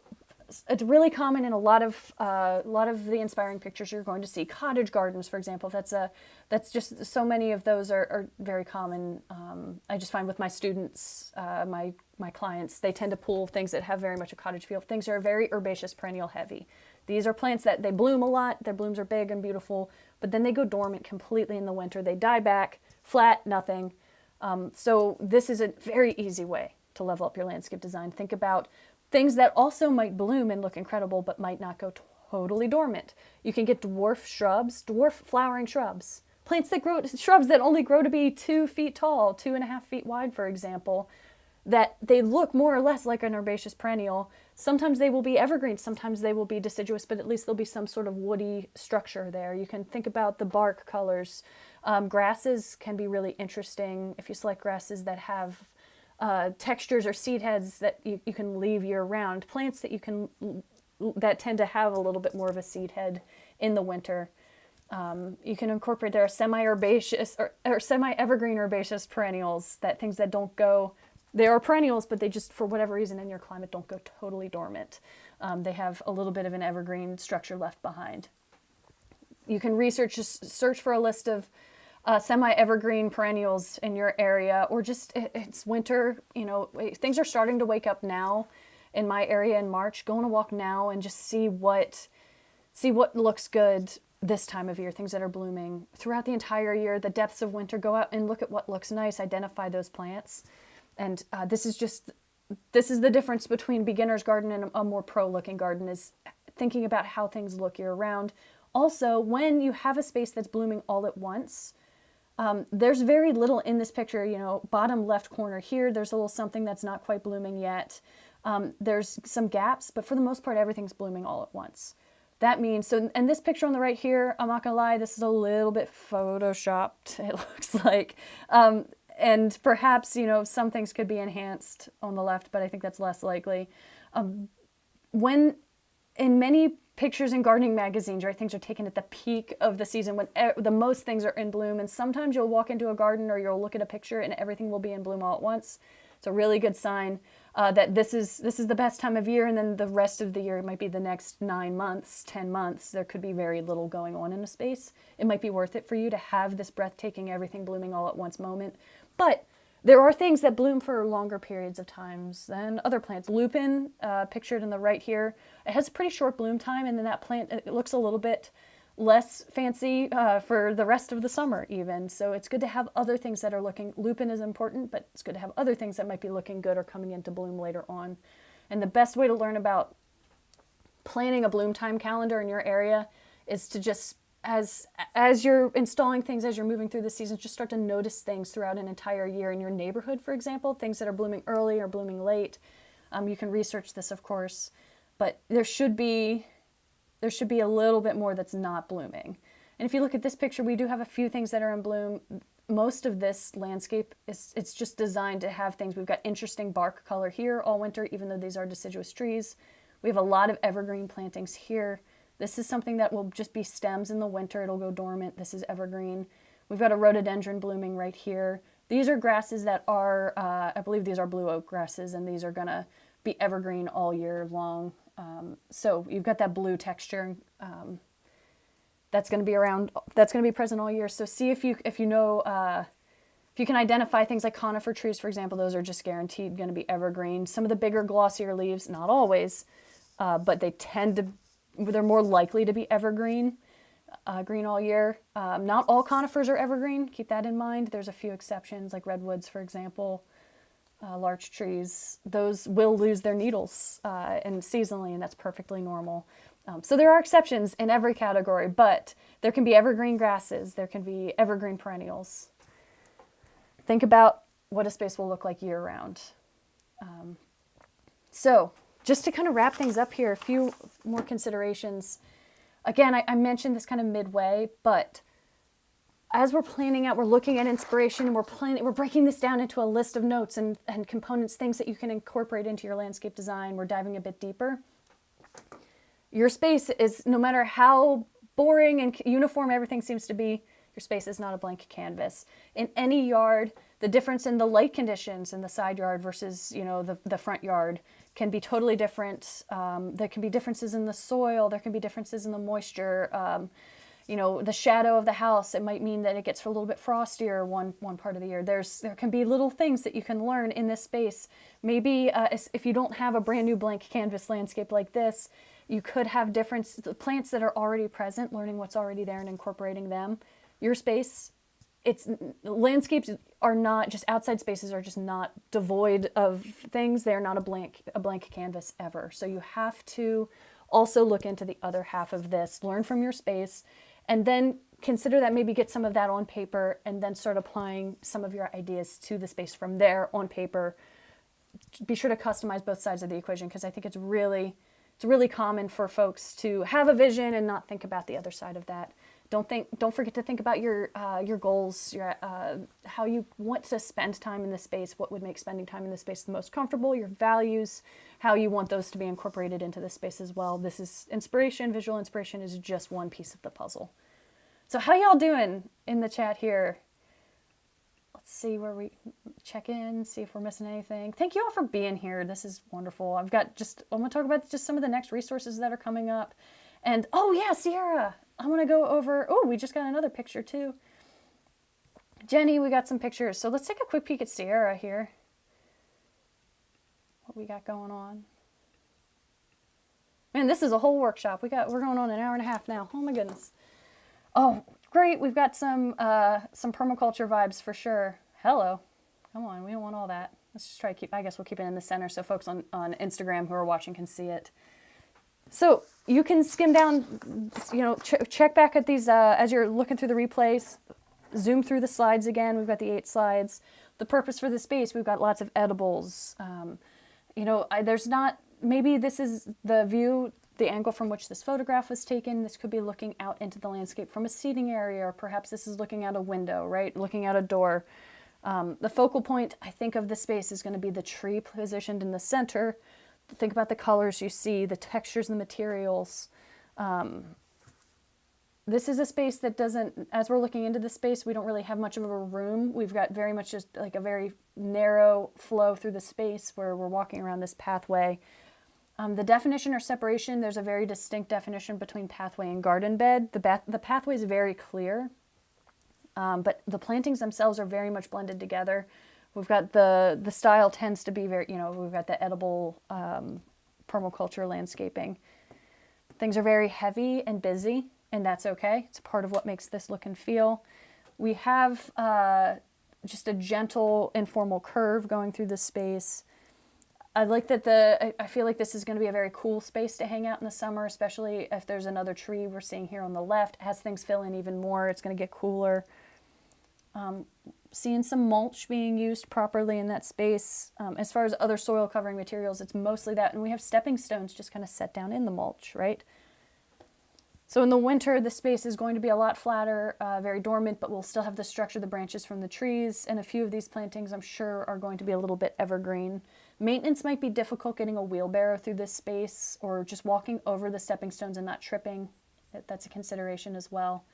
it's really common in a lot of the inspiring pictures you're going to see. Cottage gardens, for example, that's just so many of those are very common. I just find with my students, my clients, they tend to pull things that have very much a cottage feel. Things that are very herbaceous, perennial heavy. These are plants that they bloom a lot. Their blooms are big and beautiful, but then they go dormant completely in the winter. They die back, flat, nothing. So this is a very easy way to level up your landscape design. Think about things that also might bloom and look incredible, but might not go totally dormant. You can get dwarf shrubs, dwarf flowering shrubs. Plants that grow, shrubs that only grow to be 2 feet tall, 2.5 feet wide, for example, that they look more or less like an herbaceous perennial. Sometimes they will be evergreen, sometimes they will be deciduous, but at least there'll be some sort of woody structure there. You can think about the bark colors. Grasses can be really interesting if you select grasses that have textures or seed heads that you can leave year round. Plants that tend to have a little bit more of a seed head in the winter. You can incorporate, there are semi-herbaceous or semi-evergreen herbaceous perennials, things that don't go, they are perennials, but they just, for whatever reason in your climate, don't go totally dormant. They have a little bit of an evergreen structure left behind. You can just search for a list of semi-evergreen perennials in your area, or just, it's winter, things are starting to wake up now in my area in March. Go on a walk now and just see what looks good this time of year, things that are blooming throughout the entire year. The depths of winter, go out and look at what looks nice, identify those plants. And this is just this is the difference between beginner's garden and a more pro-looking garden, is thinking about how things look year-round. Also, when you have a space that's blooming all at once, there's very little in this picture, bottom left corner here, there's a little something that's not quite blooming yet. There's some gaps, but for the most part, everything's blooming all at once. That means, and this picture on the right here, I'm not gonna lie, this is a little bit photoshopped, it looks like. And perhaps, some things could be enhanced on the left, but I think that's less likely. When in many pictures in gardening magazines, right, things are taken at the peak of the season when the most things are in bloom, and sometimes you'll walk into a garden or you'll look at a picture and everything will be in bloom all at once. It's a really good sign that this is the best time of year, and then the rest of the year, it might be the next 9 months, 10 months, there could be very little going on in a space. It might be worth it for you to have this breathtaking, everything blooming all at once moment. But there are things that bloom for longer periods of times than other plants. Lupin, pictured in the right here, it has a pretty short bloom time, and then that plant, it looks a little bit less fancy for the rest of the summer even. So it's good to have other things that are looking, lupin is important, but it's good to have other things that might be looking good or coming into bloom later on. And the best way to learn about planning a bloom time calendar in your area is to just, as you're installing things, as you're moving through the seasons, just start to notice things throughout an entire year in your neighborhood, for example, things that are blooming early or blooming late. You can research this, of course, but there should be a little bit more that's not blooming. And if you look at this picture, we do have a few things that are in bloom. Most of this landscape it's just designed to have things. We've got interesting bark color here all winter, even though these are deciduous trees. We have a lot of evergreen plantings here. This is something that will just be stems in the winter. It'll go dormant. This is evergreen. We've got a rhododendron blooming right here. These are grasses that are, I believe these are blue oak grasses, and these are gonna be evergreen all year long. So you've got that blue texture that's going to be around, that's going to be present all year. So see if you know, if you can identify things like conifer trees, for example, those are just guaranteed going to be evergreen. Some of the bigger, glossier leaves, not always, but they're more likely to be evergreen, green all year. Not all conifers are evergreen. Keep that in mind. There's a few exceptions, like redwoods, for example. Large trees, those will lose their needles and seasonally, and that's perfectly normal. So there are exceptions in every category, but there can be evergreen grasses, there can be evergreen perennials. Think about what a space will look like year-round. So just to kind of wrap things up here, a few more considerations. Again, I mentioned this kind of midway, but as we're planning out, we're looking at inspiration, and we're breaking this down into a list of notes and components, things that you can incorporate into your landscape design. We're diving a bit deeper. Your space is, no matter how boring and uniform everything seems to be, your space is not a blank canvas. In any yard, the difference in the light conditions in the side yard versus, the front yard can be totally different. There can be differences in the soil. There can be differences in the moisture. The shadow of the house, it might mean that it gets a little bit frostier one part of the year. There can be little things that you can learn in this space. Maybe if you don't have a brand new blank canvas landscape like this, you could have plants that are already present, learning what's already there and incorporating them. Your space, landscapes are not, just outside spaces are just not devoid of things. They're not a blank canvas ever. So you have to also look into the other half of this, learn from your space, and then consider that, maybe get some of that on paper and then start applying some of your ideas to the space from there on paper. Be sure to customize both sides of the equation, because I think it's really common for folks to have a vision and not think about the other side of that. Don't forget to think about your goals, how you want to spend time in this space, what would make spending time in this space the most comfortable, your values, how you want those to be incorporated into this space as well. This is inspiration. Visual inspiration is just one piece of the puzzle. So how y'all doing in the chat here? Let's see where we check in, see if we're missing anything. Thank you all for being here. This is wonderful. I'm going to talk about just some of the next resources that are coming up. And, oh yeah, Sierra, I want to go over, we just got another picture too. Jenny, we got some pictures. So let's take a quick peek at Sierra here. What we got going on. Man, this is a whole workshop. We're going on an hour and a half now. Oh my goodness. Oh, great. We've got some permaculture vibes for sure. Hello. Come on, we don't want all that. Let's just try to keep, I guess we'll keep it in the center so folks on Instagram who are watching can see it. So you can skim down, check back at these as you're looking through the replays. Zoom through the slides again. We've got the 8 slides. The purpose for the space, we've got lots of edibles. There's not, maybe this is the view, the angle from which this photograph was taken. This could be looking out into the landscape from a seating area, or perhaps this is looking out a window, right? Looking out a door. The focal point, I think, of the space is going to be the tree positioned in the center. Think about the colors you see, the textures and the materials. This is a space that doesn't, as we're looking into the space, we don't really have much of a room. We've got very much just like a very narrow flow through the space where we're walking around this pathway. The definition or separation, there's a very distinct definition between pathway and garden bed. The pathway is very clear, but the plantings themselves are very much blended together. We've got the style tends to be very, we've got the edible permaculture landscaping. Things are very heavy and busy, and that's okay. It's part of what makes this look and feel. We have just a gentle, informal curve going through the space. I like that I feel like this is going to be a very cool space to hang out in the summer, especially if there's another tree we're seeing here on the left. As things fill in even more, it's going to get cooler. Seeing some mulch being used properly in that space. As far as other soil covering materials, it's mostly that. And we have stepping stones just kind of set down in the mulch, right? So in the winter, the space is going to be a lot flatter, very dormant, but we'll still have the structure of the branches from the trees. And a few of these plantings, I'm sure, are going to be a little bit evergreen. Maintenance might be difficult getting a wheelbarrow through this space, or just walking over the stepping stones and not tripping. That's a consideration as well.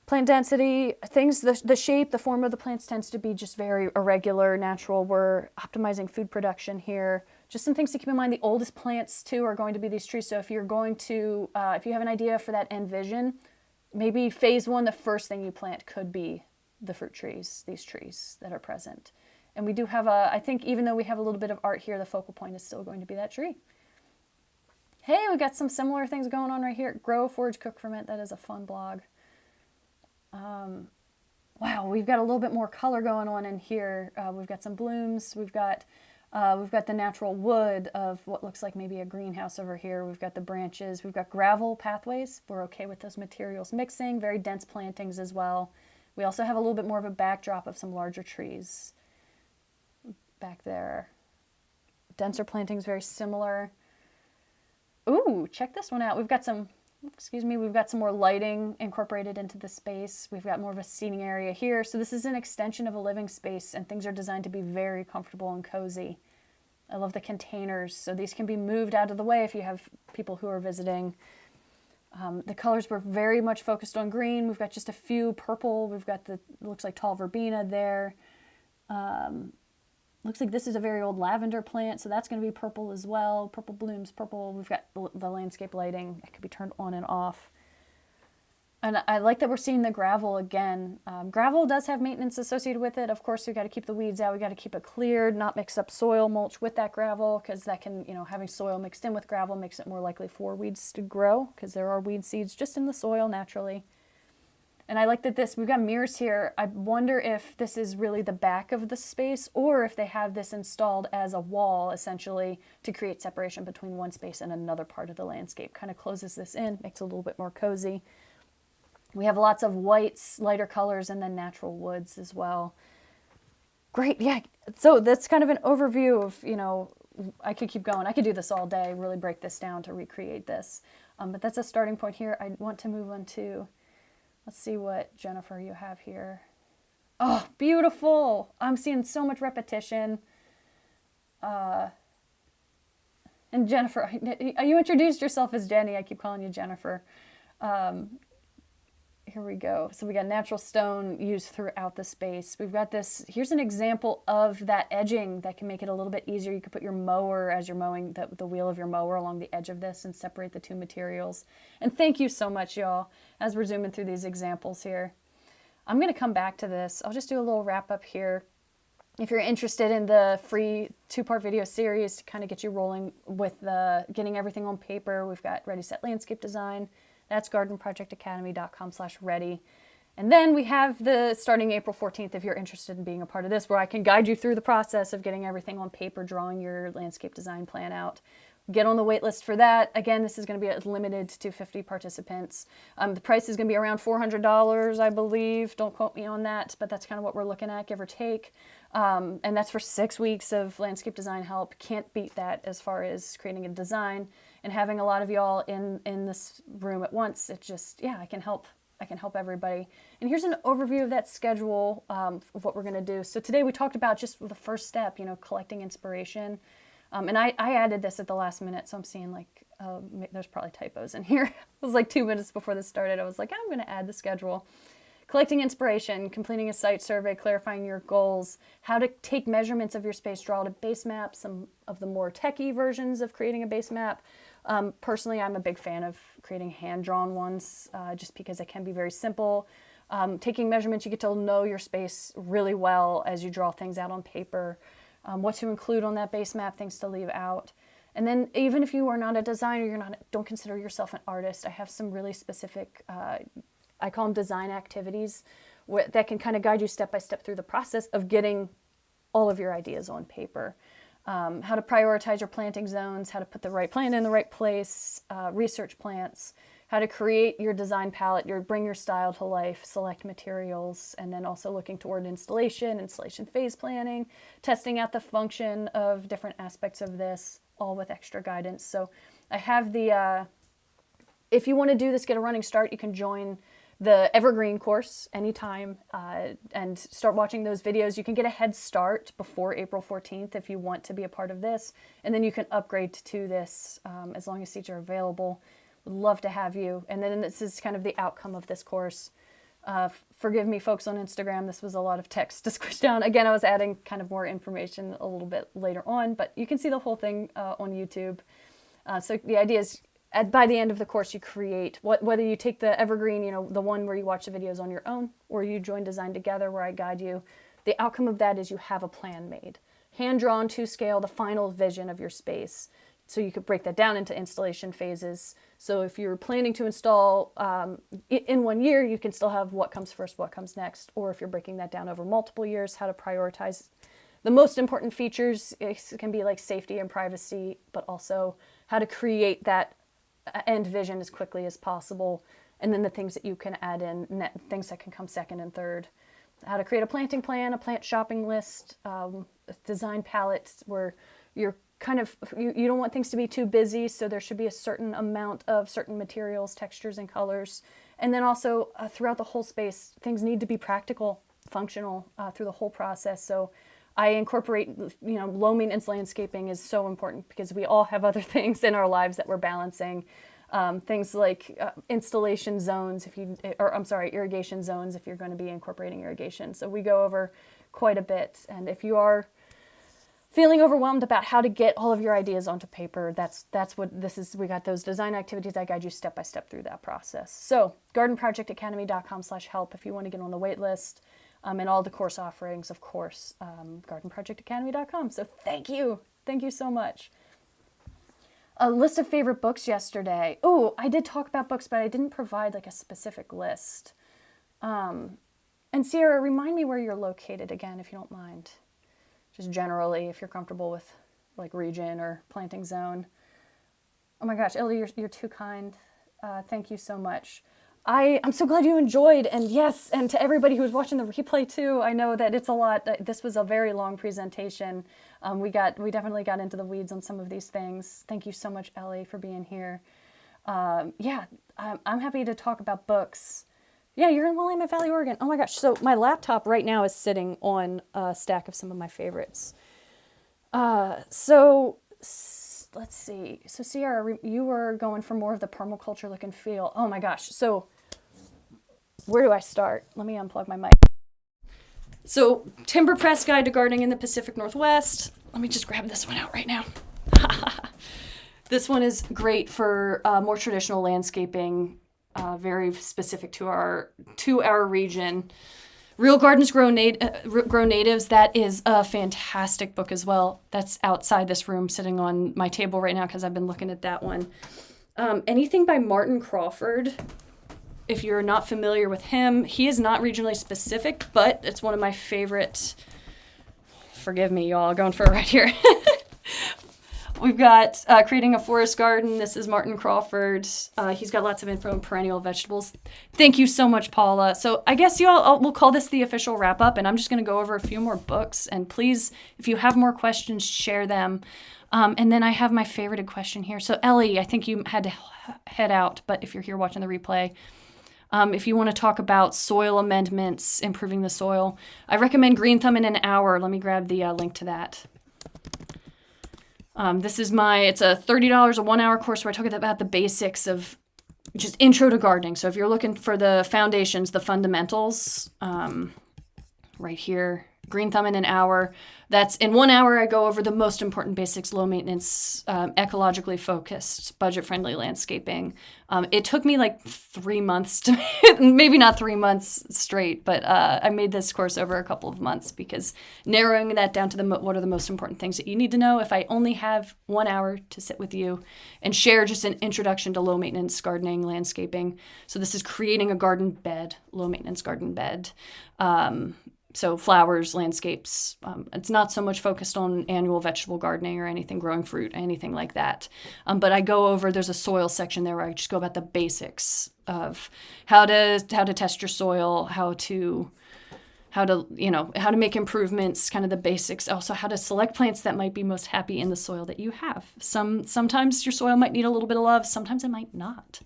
Plant density, the shape, the form of the plants tends to be just very irregular, natural. We're optimizing food production here. Just some things to keep in mind. The oldest plants too are going to be these trees. So if you're going to, if you have an idea for that end vision, maybe phase 1, the first thing you plant could be the fruit trees, these trees that are present. And we do have I think even though we have a little bit of art here, the focal point is still going to be that tree. Hey, we got some similar things going on right here. Grow, forage, cook, ferment. That is a fun blog. Wow, we've got a little bit more color going on in here. We've got some blooms. We've got the natural wood of what looks like maybe a greenhouse over here. We've got the branches. We've got gravel pathways. We're okay with those materials mixing. Very dense plantings as well. We also have a little bit more of a backdrop of some larger trees back there. Denser plantings, very similar. Ooh, check this one out. We've got some more lighting incorporated into the space. We've got more of a seating area here. So this is an extension of a living space, and things are designed to be very comfortable and cozy. I love the containers. So these can be moved out of the way if you have people who are visiting. The colors were very much focused on green. We've got just a few purple. We've got looks like tall verbena there. Looks like this is a very old lavender plant, so that's going to be purple as well. Purple blooms, purple. We've got the landscape lighting. It can be turned on and off. And I like that we're seeing the gravel again. Gravel does have maintenance associated with it. Of course, we've got to keep the weeds out. We've got to keep it cleared, not mix up soil mulch with that gravel, because that can, having soil mixed in with gravel makes it more likely for weeds to grow, because there are weed seeds just in the soil naturally. And I like that we've got mirrors here. I wonder if this is really the back of the space, or if they have this installed as a wall, essentially, to create separation between one space and another part of the landscape. Kind of closes this in, makes it a little bit more cozy. We have lots of whites, lighter colors, and then natural woods as well. Great, yeah. So that's kind of an overview of, I could keep going. I could do this all day, really break this down to recreate this. But that's a starting point here. I want to move on to... Let's see what, Jennifer, you have here. Oh, beautiful. I'm seeing so much repetition. And Jennifer, you introduced yourself as Jenny. I keep calling you Jennifer. Here we go. So we got natural stone used throughout the space. We've got this. Here's an example of that edging that can make it a little bit easier. You could put your mower as you're mowing, the wheel of your mower along the edge of this and separate the two materials. And thank you so much, y'all, as we're zooming through these examples here. I'm going to come back to this. I'll just do a little wrap up here. If you're interested in the free 2-part video series to kind of get you rolling with getting everything on paper, we've got Ready, Set, Landscape Design. That's gardenprojectacademy.com/ready. And then we have the starting April 14th, if you're interested in being a part of this, where I can guide you through the process of getting everything on paper, drawing your landscape design plan out. Get on the wait list for that. Again, this is going to be limited to 50 participants. The price is going to be around $400, I believe. Don't quote me on that, but that's kind of what we're looking at, give or take. And that's for 6 weeks of landscape design help. Can't beat that as far as creating a design and having a lot of y'all in this room at once. It just, yeah, I can help everybody. And here's an overview of that schedule of what we're going to do. So today we talked about just the first step, collecting inspiration. And I added this at the last minute, so I'm seeing there's probably typos in here. It was like 2 minutes before this started. I was like, I'm going to add the schedule. Collecting inspiration, completing a site survey, clarifying your goals, how to take measurements of your space, draw a base map, some of the more techie versions of creating a base map. Personally, I'm a big fan of creating hand-drawn ones just because it can be very simple. Taking measurements, you get to know your space really well as you draw things out on paper. What to include on that base map, things to leave out. And then even if you are not a designer, don't consider yourself an artist, I have some really specific, I call them design activities, that can kind of guide you step by step through the process of getting all of your ideas on paper. How to prioritize your planting zones, how to put the right plant in the right place, research plants, how to create your design palette, bring your style to life, select materials, and then also looking toward installation phase planning, testing out the function of different aspects of this, all with extra guidance. So I have if you want to do this, get a running start, you can join the Evergreen course anytime and start watching those videos. You can get a head start before April 14th if you want to be a part of this, and then you can upgrade to this as long as seats are available. Would love to have you. And then this is kind of the outcome of this course. Forgive me, folks on Instagram, this was a lot of text to squish down. Again, I was adding kind of more information a little bit later on, but you can see the whole thing on YouTube. So the idea is by the end of the course, you create, whether you take the Evergreen, the one where you watch the videos on your own, or you join Design Together where I guide you, the outcome of that is you have a plan made. Hand-drawn to scale, the final vision of your space. So you could break that down into installation phases. So if you're planning to install in 1 year, you can still have what comes first, what comes next. Or if you're breaking that down over multiple years, how to prioritize the most important features. It can be like safety and privacy, but also how to create that end vision as quickly as possible. And then the things that you can add in, things that can come second and third. How to create a planting plan, a plant shopping list, design palettes where you're you don't want things to be too busy, so there should be a certain amount of certain materials, textures, and colors. And then also throughout the whole space, things need to be practical, functional through the whole process. So I incorporate, low maintenance landscaping is so important because we all have other things in our lives that we're balancing. Things like installation zones, irrigation zones if you're going to be incorporating irrigation. So we go over quite a bit. And if you are feeling overwhelmed about how to get all of your ideas onto paper, that's what this is. We got those design activities. I guide you step by step through that process. So gardenprojectacademy.com/help if you want to get on the wait list, and all the course offerings, of course, gardenprojectacademy.com. So thank you so much. A list of favorite books yesterday. Oh, I did talk about books, but I didn't provide like a specific list. And Sierra, remind me where you're located again, if you don't mind. Just generally, if you're comfortable with like region or planting zone. Oh my gosh, Ellie, you're too kind. Thank you so much. I'm so glad you enjoyed, and yes, and to everybody who's watching the replay too, I know that it's a lot. This was a very long presentation. We definitely got into the weeds on some of these things. Thank you so much, Ellie, for being here. Yeah, I'm happy to talk about books. Yeah, you're in Willamette Valley, Oregon. Oh my gosh. So my laptop right now is sitting on a stack of some of my favorites. So let's see. So Sierra, you were going for more of the permaculture look and feel. Oh my gosh. So where do I start? Let me unplug my mic. So Timber Press Guide to Gardening in the Pacific Northwest. Let me just grab this one out right now. This one is great for more traditional landscaping. Very specific to our region. Real Gardens Grow Natives, that is a fantastic book as well. That's outside this room sitting on my table right now because I've been looking at that one. Anything by Martin Crawford if you're not familiar with him, he is not regionally specific, but it's one of my favorite. Forgive me, y'all, going for it right here. We've got Creating a Forest Garden. This is Martin Crawford. He's got lots of info on perennial vegetables. Thank you so much, Paula. So I guess we'll call this the official wrap up, and I'm just going to go over a few more books. And please, if you have more questions, share them. And then I have my favorited question here. So Ellie, I think you had to head out, but if you're here watching the replay, if you want to talk about soil amendments, improving the soil, I recommend Green Thumb in an Hour. Let me grab the link to that. It's a $30 a 1 hour course where I talk about the basics of just intro to gardening. So if you're looking for the foundations, the fundamentals, right here, Green Thumb in an Hour. That's in 1 hour. I go over the most important basics, low maintenance, ecologically focused, budget friendly landscaping. It took me like 3 months to, maybe not 3 months straight, but I made this course over a couple of months because narrowing that down to what are the most important things that you need to know. If I only have 1 hour to sit with you and share just an introduction to low maintenance gardening, landscaping. So this is creating a garden bed, low maintenance garden bed. So flowers, landscapes. It's not so much focused on annual vegetable gardening or anything growing fruit, anything like that. But I go over, there's a soil section there where I just go about the basics of how to test your soil, how to make improvements, kind of the basics. Also how to select plants that might be most happy in the soil that you have. Sometimes your soil might need a little bit of love, sometimes it might not.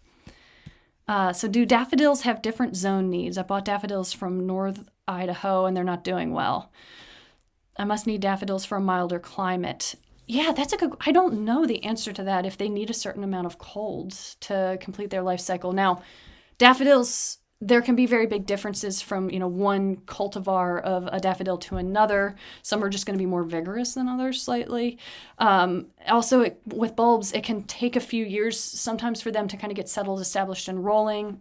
So do daffodils have different zone needs? I bought daffodils from North Idaho and they're not doing well. I must need daffodils for a milder climate. Yeah, I don't know the answer to that, if they need a certain amount of cold to complete their life cycle. Now, daffodils, there can be very big differences from, one cultivar of a daffodil to another. Some are just going to be more vigorous than others slightly. Also, with bulbs, it can take a few years sometimes for them to kind of get settled, established, and rolling.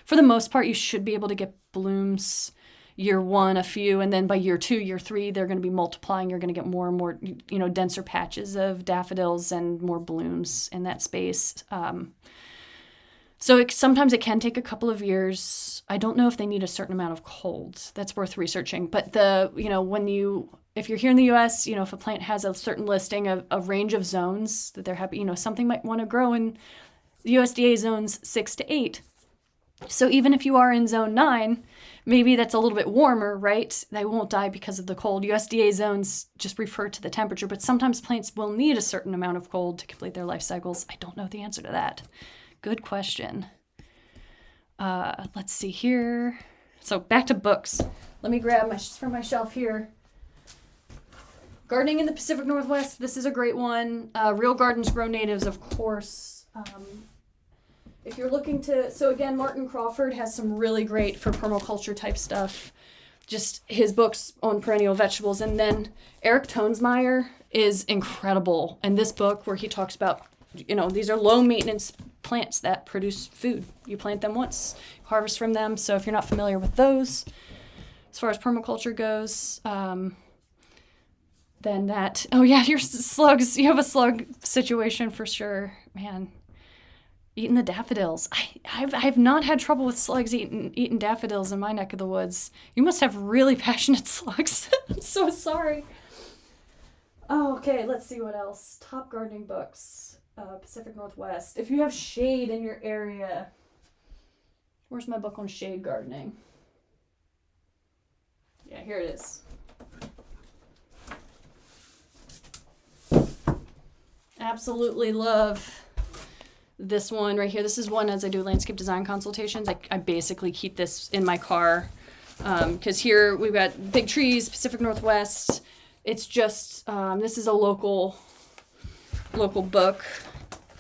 For the most part, you should be able to get blooms year one, a few, and then by year 2, year 3, they're going to be multiplying. You're going to get more and more, denser patches of daffodils and more blooms in that space. So sometimes it can take a couple of years. I don't know if they need a certain amount of cold. That's worth researching. But if you're here in the U.S., if a plant has a certain listing of a range of zones that they're happy, something might want to grow in the USDA zones 6 to 8. So even if you are in zone 9, maybe that's a little bit warmer, right? They won't die because of the cold. USDA zones just refer to the temperature, but sometimes plants will need a certain amount of cold to complete their life cycles. I don't know the answer to that. Good question. Let's see here. So back to books. Let me grab from my shelf here. Gardening in the Pacific Northwest. This is a great one. Real Gardens Grow Natives, of course. If you're looking so again, Martin Crawford has some really great for permaculture type stuff. Just his books on perennial vegetables. And then Eric Tonesmeyer is incredible. And this book where he talks about, these are low maintenance plants that produce food. You plant them once, harvest from them. So if you're not familiar with those, as far as permaculture goes, then that, your slugs, you have a slug situation for sure, man. Eating the daffodils. I've not had trouble with slugs eating daffodils in my neck of the woods. You must have really passionate slugs. I'm so sorry. Oh, okay, let's see what else. Top gardening books. Pacific Northwest. If you have shade in your area, where's my book on shade gardening? Yeah, here it is. Absolutely love this one right here. This is one as I do landscape design consultations. I basically keep this in my car because here we've got big trees, Pacific Northwest. It's just, this is a local book,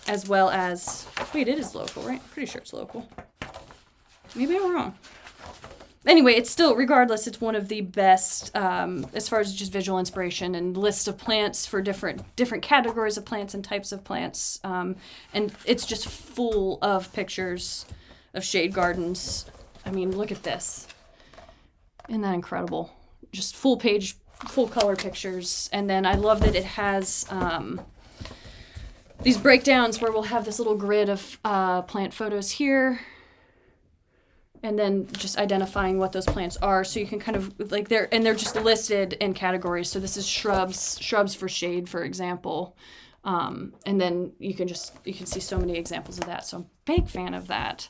as well as, wait, it is local, right? Pretty sure it's local. Maybe I'm wrong. Anyway, it's still, regardless, it's one of the best as far as just visual inspiration and list of plants for different categories of plants and types of plants. And it's just full of pictures of shade gardens. I mean, look at this. Isn't that incredible? Just full page, full color pictures. And then I love that it has these breakdowns where we'll have this little grid of plant photos here. and then just identifying what those plants are, so you can kind of like they're just listed in categories. So this is shrubs for shade, for example, and then you can see so many examples of that. So I'm a big fan of that.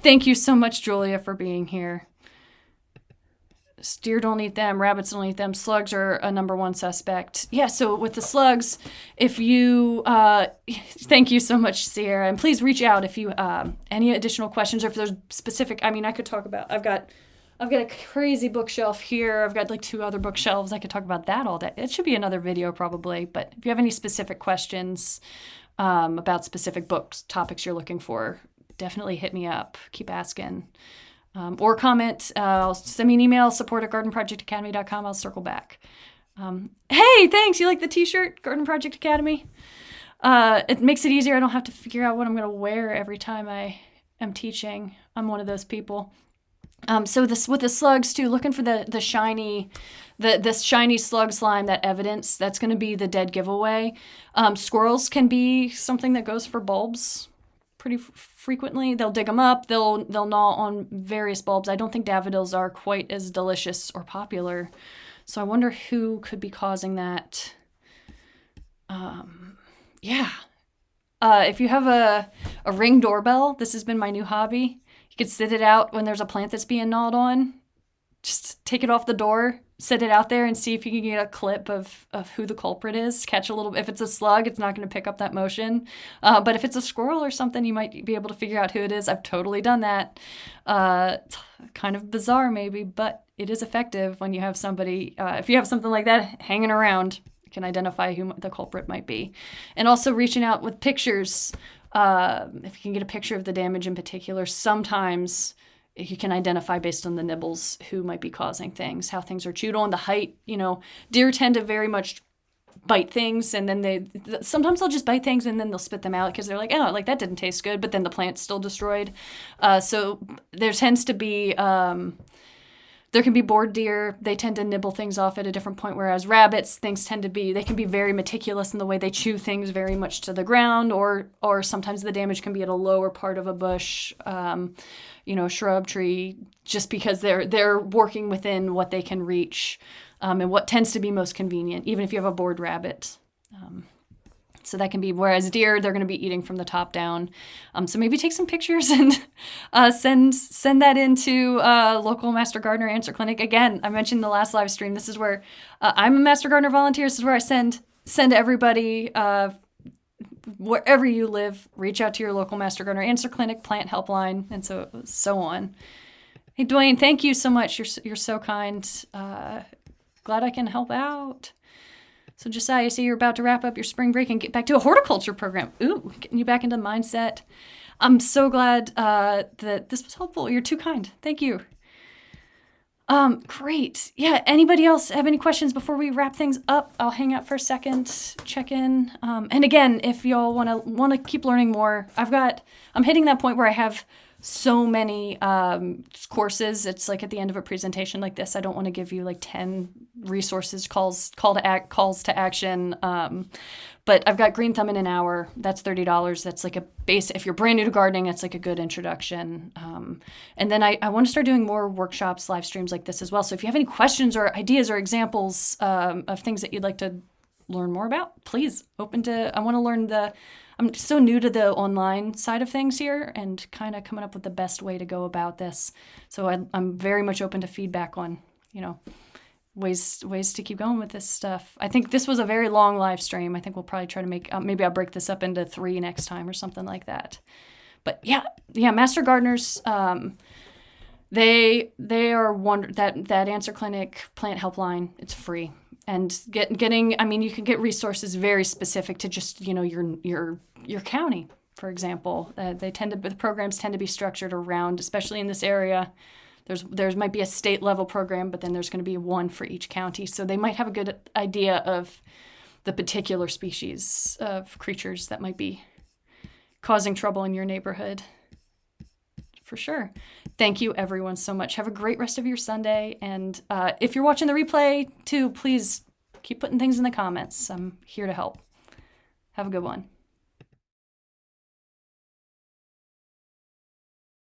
Thank you so much, Julia, for being here. Deer don't eat them, rabbits don't eat them, slugs are a number one suspect. Yeah, so with the slugs, if you, thank you so much, Sierra, and please reach out if you, any additional questions, or if there's specific, I mean, I could talk about, I've got a crazy bookshelf here, I've got like 2 other bookshelves, I could talk about that all day. It should be another video probably, but if you have any specific questions about specific books, topics you're looking for, definitely hit me up, keep asking. Or comment, send me an email, support@gardenprojectacademy.com. I'll circle back. Hey, thanks. You like the t-shirt, Garden Project Academy? It makes it easier. I don't have to figure out what I'm going to wear every time I am teaching. I'm one of those people. So this with the slugs too, looking for the shiny slug slime, that evidence, that's going to be the dead giveaway. Squirrels can be something that goes for bulbs pretty frequently. They'll dig them up. They'll gnaw on various bulbs. I don't think daffodils are quite as delicious or popular. So I wonder who could be causing that. Yeah. If you have a Ring doorbell, this has been my new hobby. You could sit it out when there's a plant that's being gnawed on. Just take it off the door, sit it out there, and see if you can get a clip of who the culprit is. Catch a little, if it's a slug, it's not going to pick up that motion. But if it's a squirrel or something, you might be able to figure out who it is. I've totally done that. It's kind of bizarre maybe, but it is effective when you have somebody, if you have something like that hanging around, you can identify who the culprit might be. And also reaching out with pictures. If you can get a picture of the damage in particular, sometimes you can identify based on the nibbles who might be causing things, how things are chewed on, the height. Deer tend to very much bite things, and then sometimes they'll just bite things and then they'll spit them out because they're like, oh, like that didn't taste good, but then the plant's still destroyed. So there tends to be, there can be bored deer. They tend to nibble things off at a different point, whereas rabbits, they can be very meticulous in the way they chew things very much to the ground, or sometimes the damage can be at a lower part of a bush, shrub, tree, just because they're working within what they can reach, and what tends to be most convenient, even if you have a bored rabbit. So that can be, whereas deer, they're going to be eating from the top down. So maybe take some pictures and send that into local Master Gardener Answer Clinic. Again, I mentioned in the last live stream, this is where I'm a Master Gardener volunteer. This is where I send everybody, wherever you live, reach out to your local Master Gardener Answer Clinic, plant helpline, and so on. Hey, Dwayne, thank you so much. You're so kind. Glad I can help out. So Josiah, I see you're about to wrap up your spring break and get back to a horticulture program. Ooh, getting you back into mindset. I'm so glad that this was helpful. You're too kind. Thank you. Great. Yeah, anybody else have any questions before we wrap things up? I'll hang out for a second, check in. And again, if y'all want to keep learning more, I'm hitting that point where I have so many courses. It's like at the end of a presentation like this, I don't want to give you like 10 resources, calls to action. But I've got Green Thumb in an hour. That's $30. That's like a base. If you're brand new to gardening, it's like a good introduction. And then I want to start doing more workshops, live streams like this as well. So if you have any questions or ideas or examples of things that you'd like to learn more about, please I want to learn I'm so new to the online side of things here and kind of coming up with the best way to go about this. So I'm very much open to feedback on, ways to keep going with this stuff. I think this was a very long live stream. I think we'll probably try to make, maybe I'll break this up into 3 next time or something like that. But yeah, Master Gardeners, they are that Answer Clinic plant helpline. It's free. And you can get resources very specific to just, your county, for example. The programs tend to be structured around, especially in this area. There might be a state level program, but then there's going to be one for each county. So they might have a good idea of the particular species of creatures that might be causing trouble in your neighborhood. For sure. Thank you, everyone, so much. Have a great rest of your Sunday. And if you're watching the replay, too, please keep putting things in the comments. I'm here to help. Have a good one.